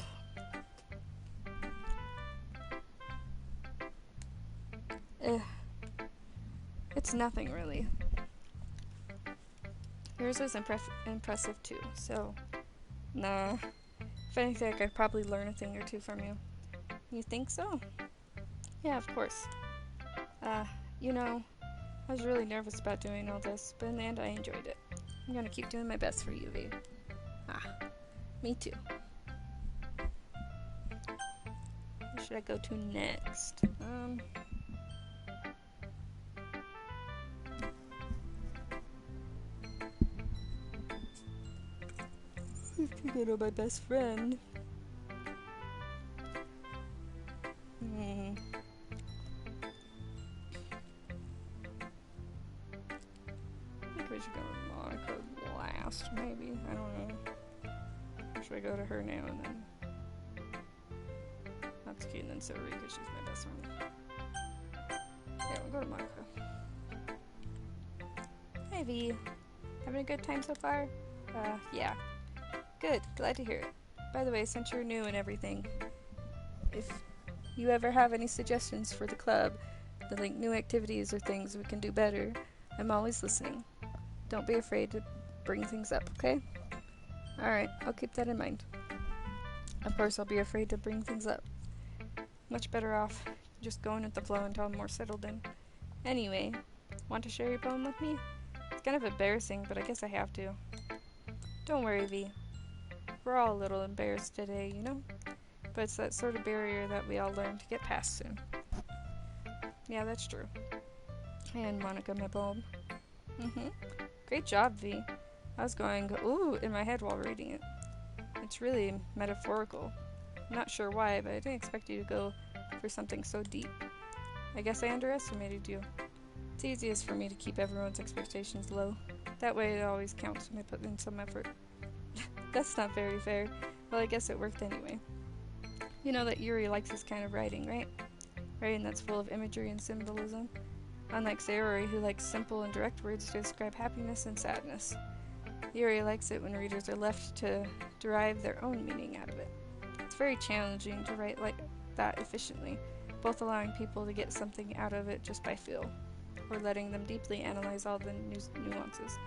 It's nothing really. Yours was impressive too, so nah. If anything, I could probably learn a thing or two from you. You think so? Yeah, of course. You know, I was really nervous about doing all this, but in the end I enjoyed it. I'm gonna keep doing my best for you, V. Me too. Where should I go to next? I have to go to my best friend. I think we should go to Monica last, maybe. I don't know. Or should I go to her now and then? That's cute, and then Suri, because she's my best friend. Yeah, we'll go to Monica. Hey, V. Having a good time so far? Yeah. Good, glad to hear it. By the way, since you're new and everything, if you ever have any suggestions for the club, like new activities or things we can do better, I'm always listening. Don't be afraid to bring things up, okay? Alright, I'll keep that in mind. Of course, I'll be afraid to bring things up. Much better off just going with the flow until I'm more settled in. Anyway, want to share your poem with me? It's kind of embarrassing, but I guess I have to. Don't worry, V. We're all a little embarrassed today, you know? But it's that sort of barrier that we all learn to get past soon. Yeah, that's true. And Monica, my poem. Great job, V. I was going, ooh, in my head while reading it. It's really metaphorical. I'm not sure why, but I didn't expect you to go for something so deep. I guess I underestimated you. It's easiest for me to keep everyone's expectations low. That way it always counts when I put in some effort. That's not very fair. Well, I guess it worked anyway. You know that Yuri likes this kind of writing, right? Writing that's full of imagery and symbolism. Unlike Sayori, who likes simple and direct words to describe happiness and sadness. Yuri likes it when readers are left to derive their own meaning out of it. It's very challenging to write like that efficiently, both allowing people to get something out of it just by feel, or letting them deeply analyze all the nuances.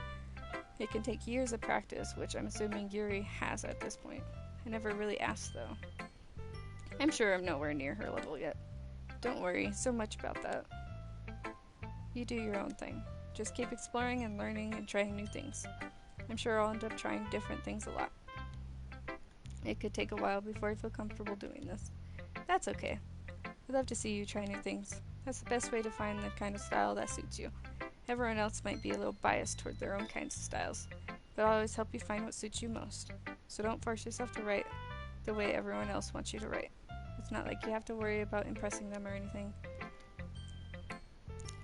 It can take years of practice, which I'm assuming Yuri has at this point. I never really asked, though. I'm sure I'm nowhere near her level yet. Don't worry so much about that. You do your own thing. Just keep exploring and learning and trying new things. I'm sure I'll end up trying different things a lot. It could take a while before I feel comfortable doing this. That's okay. I'd love to see you try new things. That's the best way to find the kind of style that suits you. Everyone else might be a little biased toward their own kinds of styles, but I'll always help you find what suits you most. So don't force yourself to write the way everyone else wants you to write. It's not like you have to worry about impressing them or anything.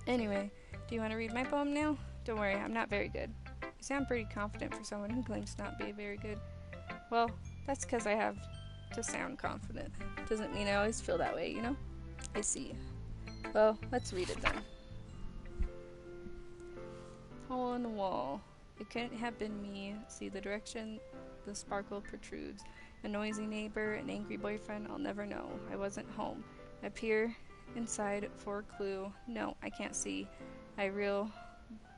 Anyway, do you want to read my poem now? Don't worry, I'm not very good. You sound pretty confident for someone who claims not to be very good. Well, that's because I have to sound confident. Doesn't mean I always feel that way, you know? I see. Well, let's read it then. Hole in the wall. It couldn't have been me. See the direction the sparkle protrudes. A noisy neighbor, an angry boyfriend, I'll never know. I wasn't home. I peer inside for a clue. No, I can't see. I reel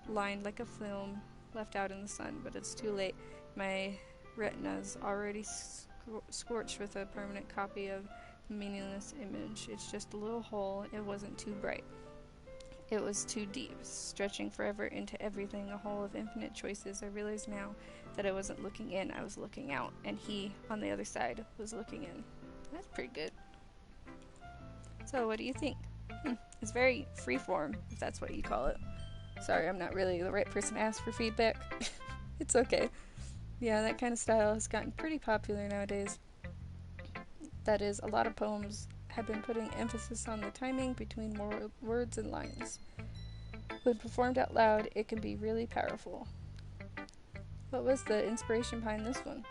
lined like a film left out in the sun, but it's too late. My retina's already scorched with a permanent copy of the meaningless image. It's just a little hole. It wasn't too bright. It was too deep, stretching forever into everything, a hole of infinite choices. I realize now that I wasn't looking in, I was looking out, and he, on the other side, was looking in. That's pretty good. So, what do you think? It's very freeform, if that's what you call it. Sorry, I'm not really the right person to ask for feedback. It's okay. Yeah, that kind of style has gotten pretty popular nowadays. That is, a lot of poems have been putting emphasis on the timing between words and lines. When performed out loud, it can be really powerful. What was the inspiration behind this one?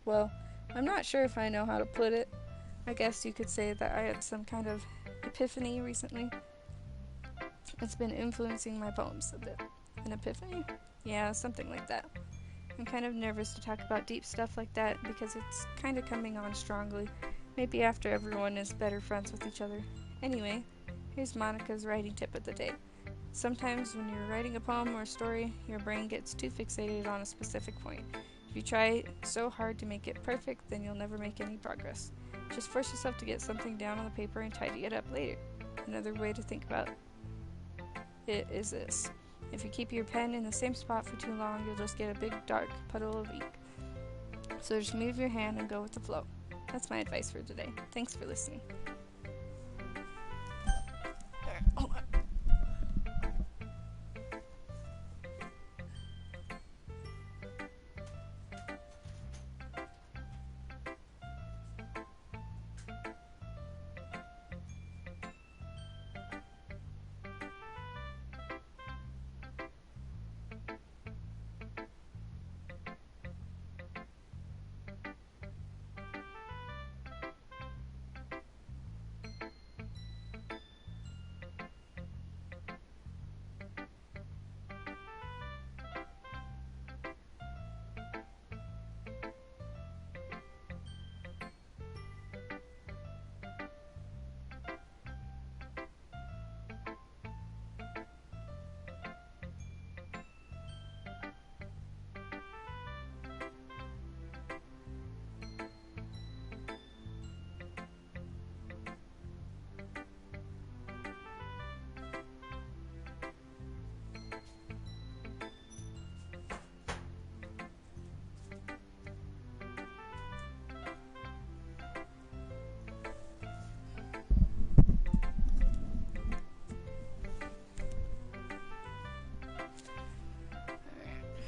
Well, I'm not sure if I know how to put it. I guess you could say that I had some kind of epiphany recently. It's been influencing my poems a bit. An epiphany? Yeah, something like that. I'm kind of nervous to talk about deep stuff like that because it's kind of coming on strongly. Maybe after everyone is better friends with each other. Anyway, here's Monica's writing tip of the day. Sometimes when you're writing a poem or a story, your brain gets too fixated on a specific point. If you try so hard to make it perfect, then you'll never make any progress. Just force yourself to get something down on the paper and tidy it up later. Another way to think about it is this. If you keep your pen in the same spot for too long, you'll just get a big dark puddle of ink. So just move your hand and go with the flow. That's my advice for today. Thanks for listening. Hold on.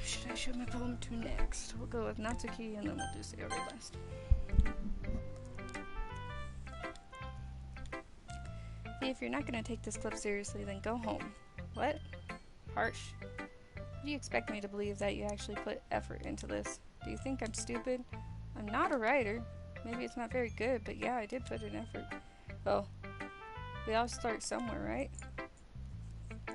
Should I show my poem to next? We'll go with Natsuki and then we'll do Sayori last. Hey, if you're not going to take this clip seriously, then go home. What? Harsh. Do you expect me to believe that you actually put effort into this? Do you think I'm stupid? I'm not a writer. Maybe it's not very good, but yeah, I did put in effort. Well, we all start somewhere, right?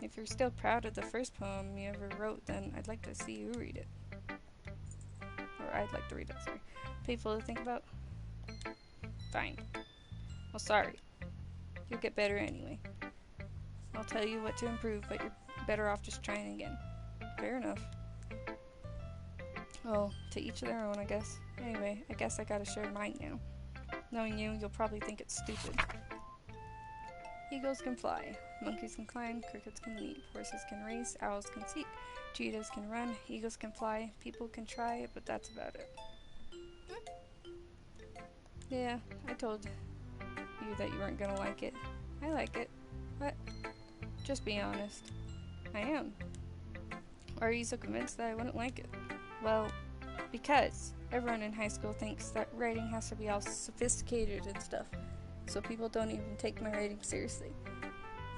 If you're still proud of the first poem you ever wrote, then I'd like to see you read it. Or I'd like to read it, sorry. Painful to think about? Fine. Well, sorry. You'll get better anyway. I'll tell you what to improve, but you're better off just trying again. Fair enough. Well, to each their own, I guess. Anyway, I guess I gotta share mine now. Knowing you, you'll probably think it's stupid. Eagles can fly, monkeys can climb, crickets can leap, horses can race, owls can seek, cheetahs can run, eagles can fly, people can try, but that's about it. Yeah, I told you that you weren't gonna like it. I like it. What? Just be honest. I am. Why are you so convinced that I wouldn't like it? Well, because everyone in high school thinks that writing has to be all sophisticated and stuff, so people don't even take my writing seriously.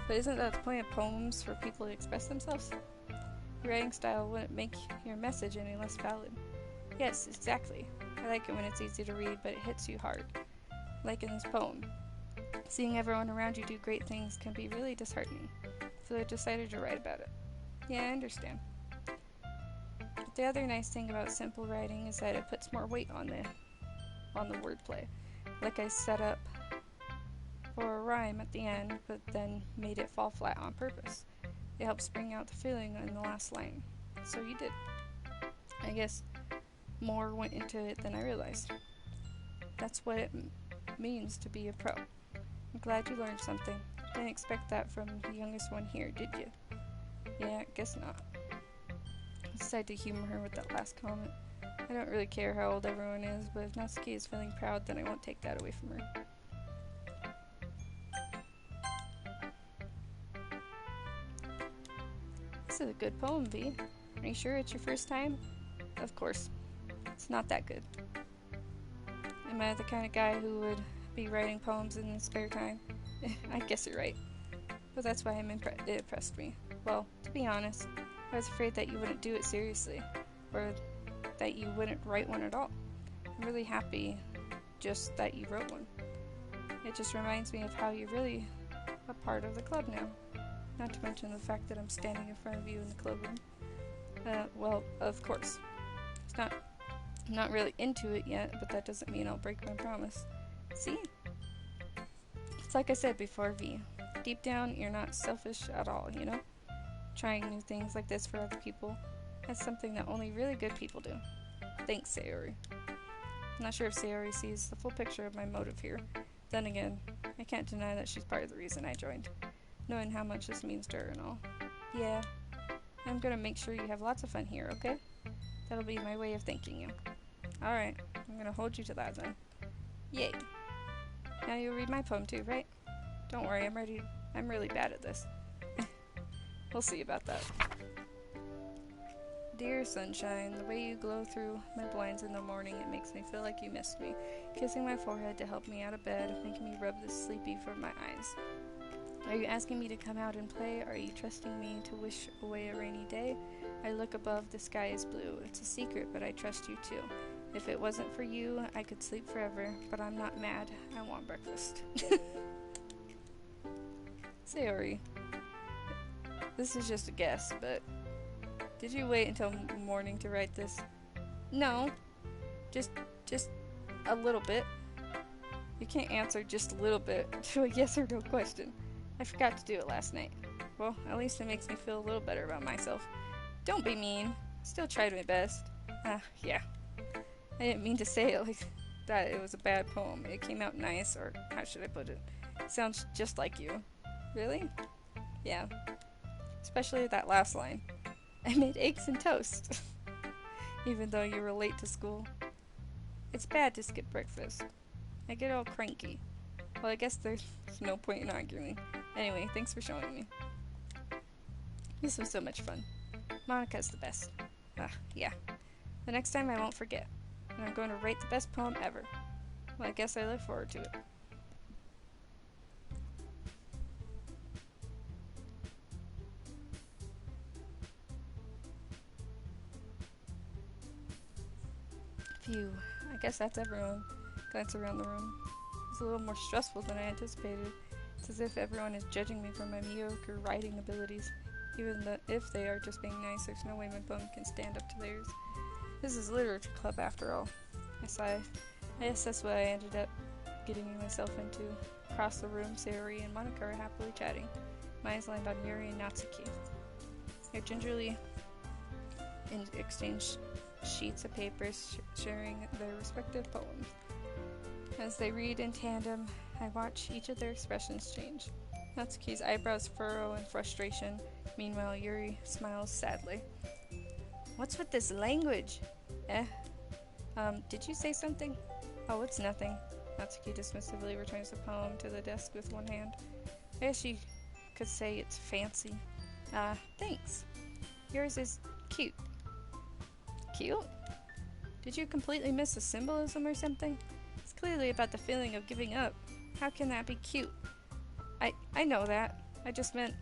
But isn't that the point of poems, for people to express themselves? Your writing style wouldn't make your message any less valid. Yes, exactly. I like it when it's easy to read, but it hits you hard. Like in this poem. Seeing everyone around you do great things can be really disheartening, so I decided to write about it. Yeah, I understand. But the other nice thing about simple writing is that it puts more weight on the wordplay. Like I set up for a rhyme at the end, but then made it fall flat on purpose. It helps bring out the feeling in the last line. So you did. I guess more went into it than I realized. That's what it means to be a pro. I'm glad you learned something. Didn't expect that from the youngest one here, did you? Yeah, guess not. I decided to humor her with that last comment. I don't really care how old everyone is, but if Natsuki is feeling proud, then I won't take that away from her. This is a good poem, V. Are you sure it's your first time? Of course. It's not that good. Am I the kind of guy who would be writing poems in his spare time? I guess you're right. But that's why it impressed me. Well, to be honest, I was afraid that you wouldn't do it seriously, or that you wouldn't write one at all. I'm really happy just that you wrote one. It just reminds me of how you're really a part of the club now. Not to mention the fact that I'm standing in front of you in the club room. Well, of course. I'm not really into it yet, but that doesn't mean I'll break my promise. See? It's like I said before, V. Deep down, you're not selfish at all, you know? Trying new things like this for other people. That's something that only really good people do. Thanks, Sayori. I'm not sure if Sayori sees the full picture of my motive here. Then again, I can't deny that she's part of the reason I joined. Knowing how much this means to her and all. Yeah, I'm gonna make sure you have lots of fun here, okay? That'll be my way of thanking you. Alright, I'm gonna hold you to that then. Yay. Now you'll read my poem too, right? Don't worry, I'm really bad at this. We'll see about that. Dear sunshine, the way you glow through my blinds in the morning, it makes me feel like you missed me. Kissing my forehead to help me out of bed, making me rub the sleepy from my eyes. Are you asking me to come out and play? Are you trusting me to wish away a rainy day? I look above, the sky is blue. It's a secret, but I trust you too. If it wasn't for you, I could sleep forever, but I'm not mad. I want breakfast. Sayori, this is just a guess, but did you wait until morning to write this? No, just a little bit. You can't answer just a little bit to a yes or no question. I forgot to do it last night. Well, at least it makes me feel a little better about myself. Don't be mean. Still tried my best. Yeah. I didn't mean to say it like that it was a bad poem. It came out nice, or how should I put it? It sounds just like you. Really? Yeah. Especially that last line. I made eggs and toast. Even though you were late to school. It's bad to skip breakfast. I get all cranky. Well, I guess there's no point in arguing. Anyway, thanks for showing me. This was so much fun. Monica's the best. Yeah. The next time I won't forget. And I'm going to write the best poem ever. Well, I guess I look forward to it. Phew. I guess that's everyone. Glance around the room. It's a little more stressful than I anticipated. It's as if everyone is judging me for my mediocre writing abilities. Even if they are just being nice, there's no way my poem can stand up to theirs. This is literature club after all. I sigh. I guess that's what I ended up getting myself into. Across the room, Sayori and Monica are happily chatting. My eyes land on Yuri and Natsuki. They're gingerly exchange sheets of paper, sharing their respective poems. As they read in tandem, I watch each of their expressions change. Natsuki's eyebrows furrow in frustration. Meanwhile, Yuri smiles sadly. What's with this language? Did you say something? Oh, it's nothing. Natsuki dismissively returns the poem to the desk with one hand. I guess you could say it's fancy. Thanks. Yours is cute. Cute? Did you completely miss the symbolism or something? It's clearly about the feeling of giving up. How can that be cute? I know that. I just meant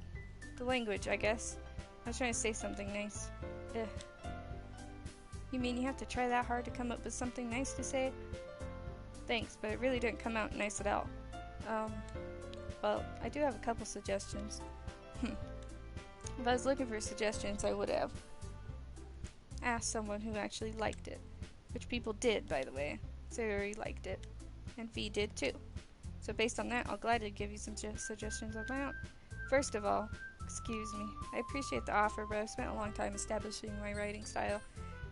the language, I guess. I was trying to say something nice. Ugh. You mean you have to try that hard to come up with something nice to say? Thanks, but it really didn't come out nice at all. Well, I do have a couple suggestions. If I was looking for suggestions, I would have asked someone who actually liked it. Which people did, by the way. Sayori liked it. And V did too. So based on that, I'll gladly give you some suggestions of my own. First of all, excuse me. I appreciate the offer, but I've spent a long time establishing my writing style.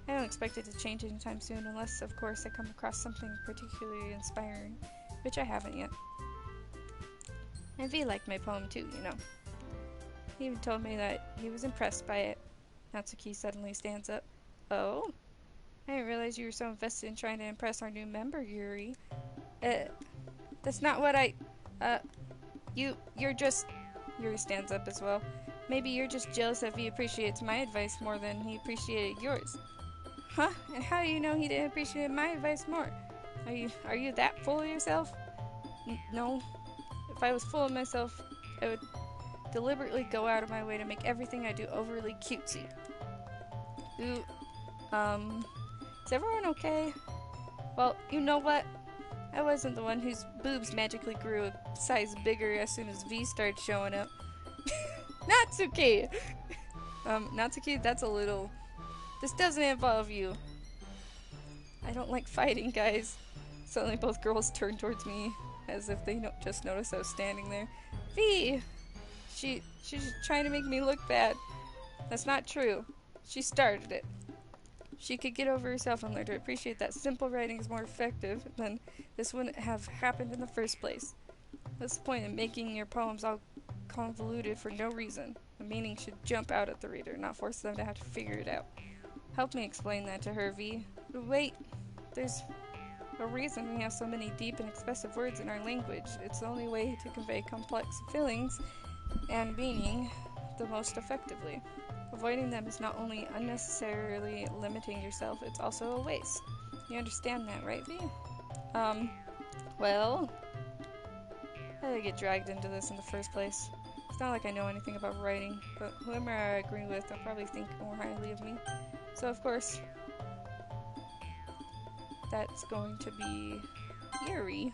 I don't expect it to change anytime soon, unless, of course, I come across something particularly inspiring, which I haven't yet. And V liked my poem too, you know. He even told me that he was impressed by it. Natsuki suddenly stands up. Oh? I didn't realize you were so invested in trying to impress our new member, Yuri. That's not what you're just... Yuri stands up as well. Maybe you're just jealous that V appreciates my advice more than he appreciated yours. Huh? And how do you know he didn't appreciate my advice more? Are you that full of yourself? No. If I was full of myself, I would deliberately go out of my way to make everything I do overly cutesy. Ooh, is everyone okay? Well, you know what? I wasn't the one whose boobs magically grew a size bigger as soon as V started showing up. Natsuki! Natsuki, that's a little... This doesn't involve you. I don't like fighting, guys. Suddenly both girls turn towards me, as if they just noticed I was standing there. V! She's just trying to make me look bad. That's not true. She started it. She could get over herself and learn to appreciate that simple writing is more effective, then this wouldn't have happened in the first place. What's the point in making your poems all convoluted for no reason? The meaning should jump out at the reader, not force them to have to figure it out. Help me explain that to her, V. But wait, there's a reason we have so many deep and expressive words in our language. It's the only way to convey complex feelings and meaning the most effectively. Avoiding them is not only unnecessarily limiting yourself, it's also a waste. You understand that, right, V? Well... How did I get dragged into this in the first place? It's not like I know anything about writing, but whoever I agree with, they'll probably think more highly of me. So, of course, that's going to be Yuri.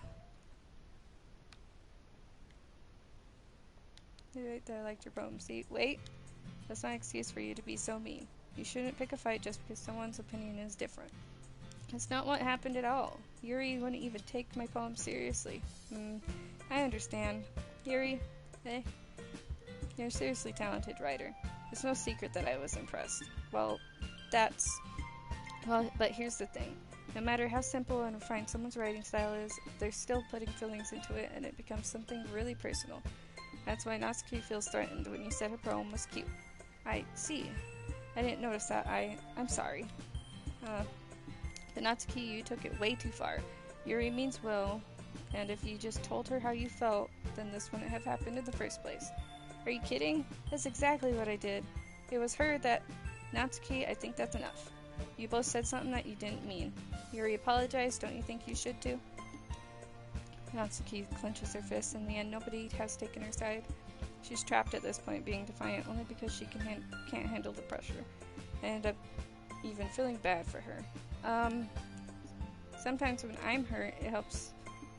Right there, I liked your poem. See, wait. That's not an excuse for you to be so mean. You shouldn't pick a fight just because someone's opinion is different. That's not what happened at all. Yuri wouldn't even take my poem seriously. I understand. Yuri, you're a seriously talented writer. It's no secret that I was impressed. But here's the thing. No matter how simple and refined someone's writing style is, they're still putting feelings into it and it becomes something really personal. That's why Natsuki feels threatened when you said her poem was cute. I see. I didn't notice that. I'm sorry. But Natsuki, you took it way too far. Yuri means well, and if you just told her how you felt, then this wouldn't have happened in the first place. Are you kidding? That's exactly what I did. It was her that... Natsuki, I think that's enough. You both said something that you didn't mean. Yuri apologized, don't you think you should too? Natsuki clenches her fists. In the end, nobody has taken her side. She's trapped at this point, being defiant only because she can't handle the pressure. I end up even feeling bad for her. Sometimes when I'm hurt, it helps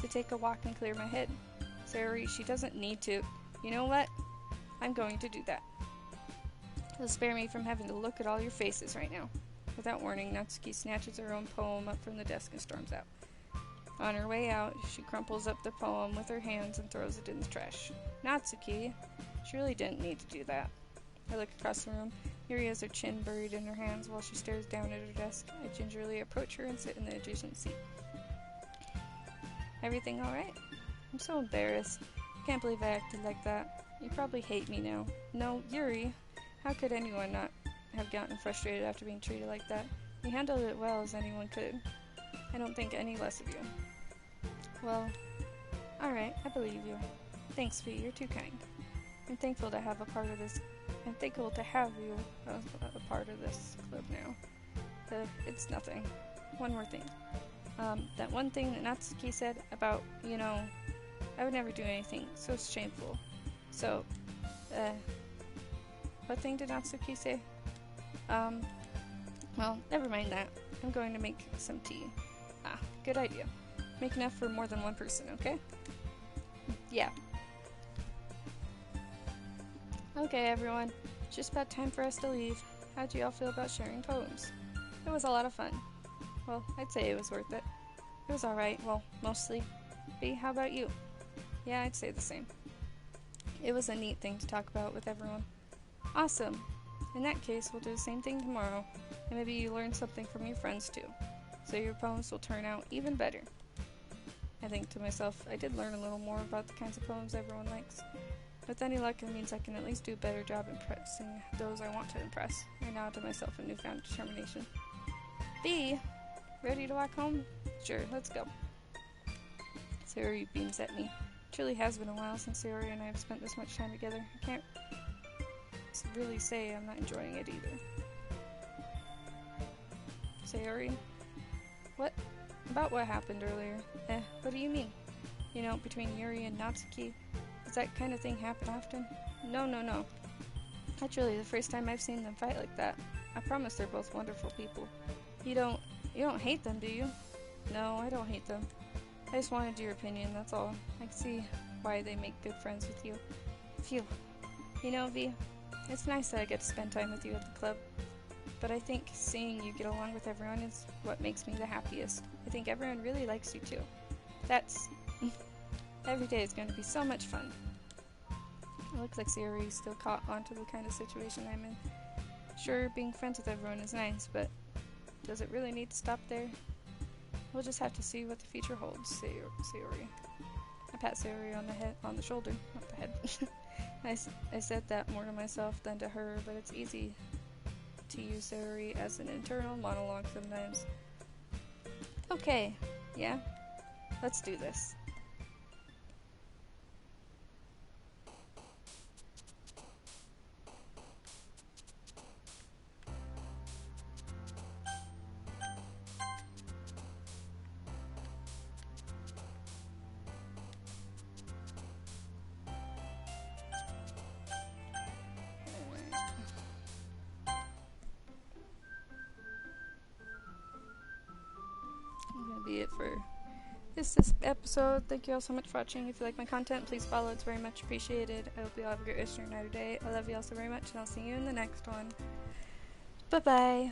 to take a walk and clear my head. Sayori, she doesn't need to. You know what? I'm going to do that. It'll spare me from having to look at all your faces right now. Without warning, Natsuki snatches her own poem up from the desk and storms out. On her way out, she crumples up the poem with her hands and throws it in the trash. Natsuki, she really didn't need to do that. I look across the room. Yuri has her chin buried in her hands while she stares down at her desk. I gingerly approach her and sit in the adjacent seat. Everything alright? I'm so embarrassed. Can't believe I acted like that. You probably hate me now. No, Yuri, how could anyone not have gotten frustrated after being treated like that? You handled it well as anyone could. I don't think any less of you. Well, alright, I believe you. Thanks, V, you're too kind. I'm thankful to have a part of this I'm thankful to have you a part of this club now. It's nothing. One more thing. That one thing that Natsuki said about, I would never do anything so shameful. So, what thing did Natsuki say? Well, never mind that. I'm going to make some tea. Ah, good idea. Make enough for more than one person, okay? Yeah. Okay, everyone. Just about time for us to leave. How'd you all feel about sharing poems? It was a lot of fun. Well, I'd say it was worth it. It was alright, well, mostly. B, how about you? Yeah, I'd say the same. It was a neat thing to talk about with everyone. Awesome. In that case, we'll do the same thing tomorrow, and maybe you learn something from your friends too, so your poems will turn out even better. I think to myself, I did learn a little more about the kinds of poems everyone likes. With any luck, it means I can at least do a better job impressing those I want to impress. I now to myself a newfound determination. B, ready to walk home? Sure, let's go. Sayori beams at me. It truly has been a while since Sayori and I have spent this much time together. I can't really say I'm not enjoying it either. Sayori? What? About what happened earlier? What do you mean? Between Yuri and Natsuki? Does that kind of thing happen often? No. That's really the first time I've seen them fight like that. I promise they're both wonderful people. You don't hate them, do you? No, I don't hate them. I just wanted your opinion, that's all. I can see why they make good friends with you. Phew. V, it's nice that I get to spend time with you at the club. But I think seeing you get along with everyone is what makes me the happiest. I think everyone really likes you too. That's... Every day is going to be so much fun. It looks like Sayori's still caught onto the kind of situation I'm in. Sure, being friends with everyone is nice, but does it really need to stop there? We'll just have to see what the future holds, Sayori. I pat Sayori on the shoulder, not the head. I said that more to myself than to her, but it's easy to use Sayori as an internal monologue sometimes. Okay, yeah? Let's do this. Be it for this episode. Thank you all so much for watching. If you like my content, please follow. It's very much appreciated. I hope you all have a great rest of your night or day. I love you all so very much, and I'll see you in the next one. Bye bye.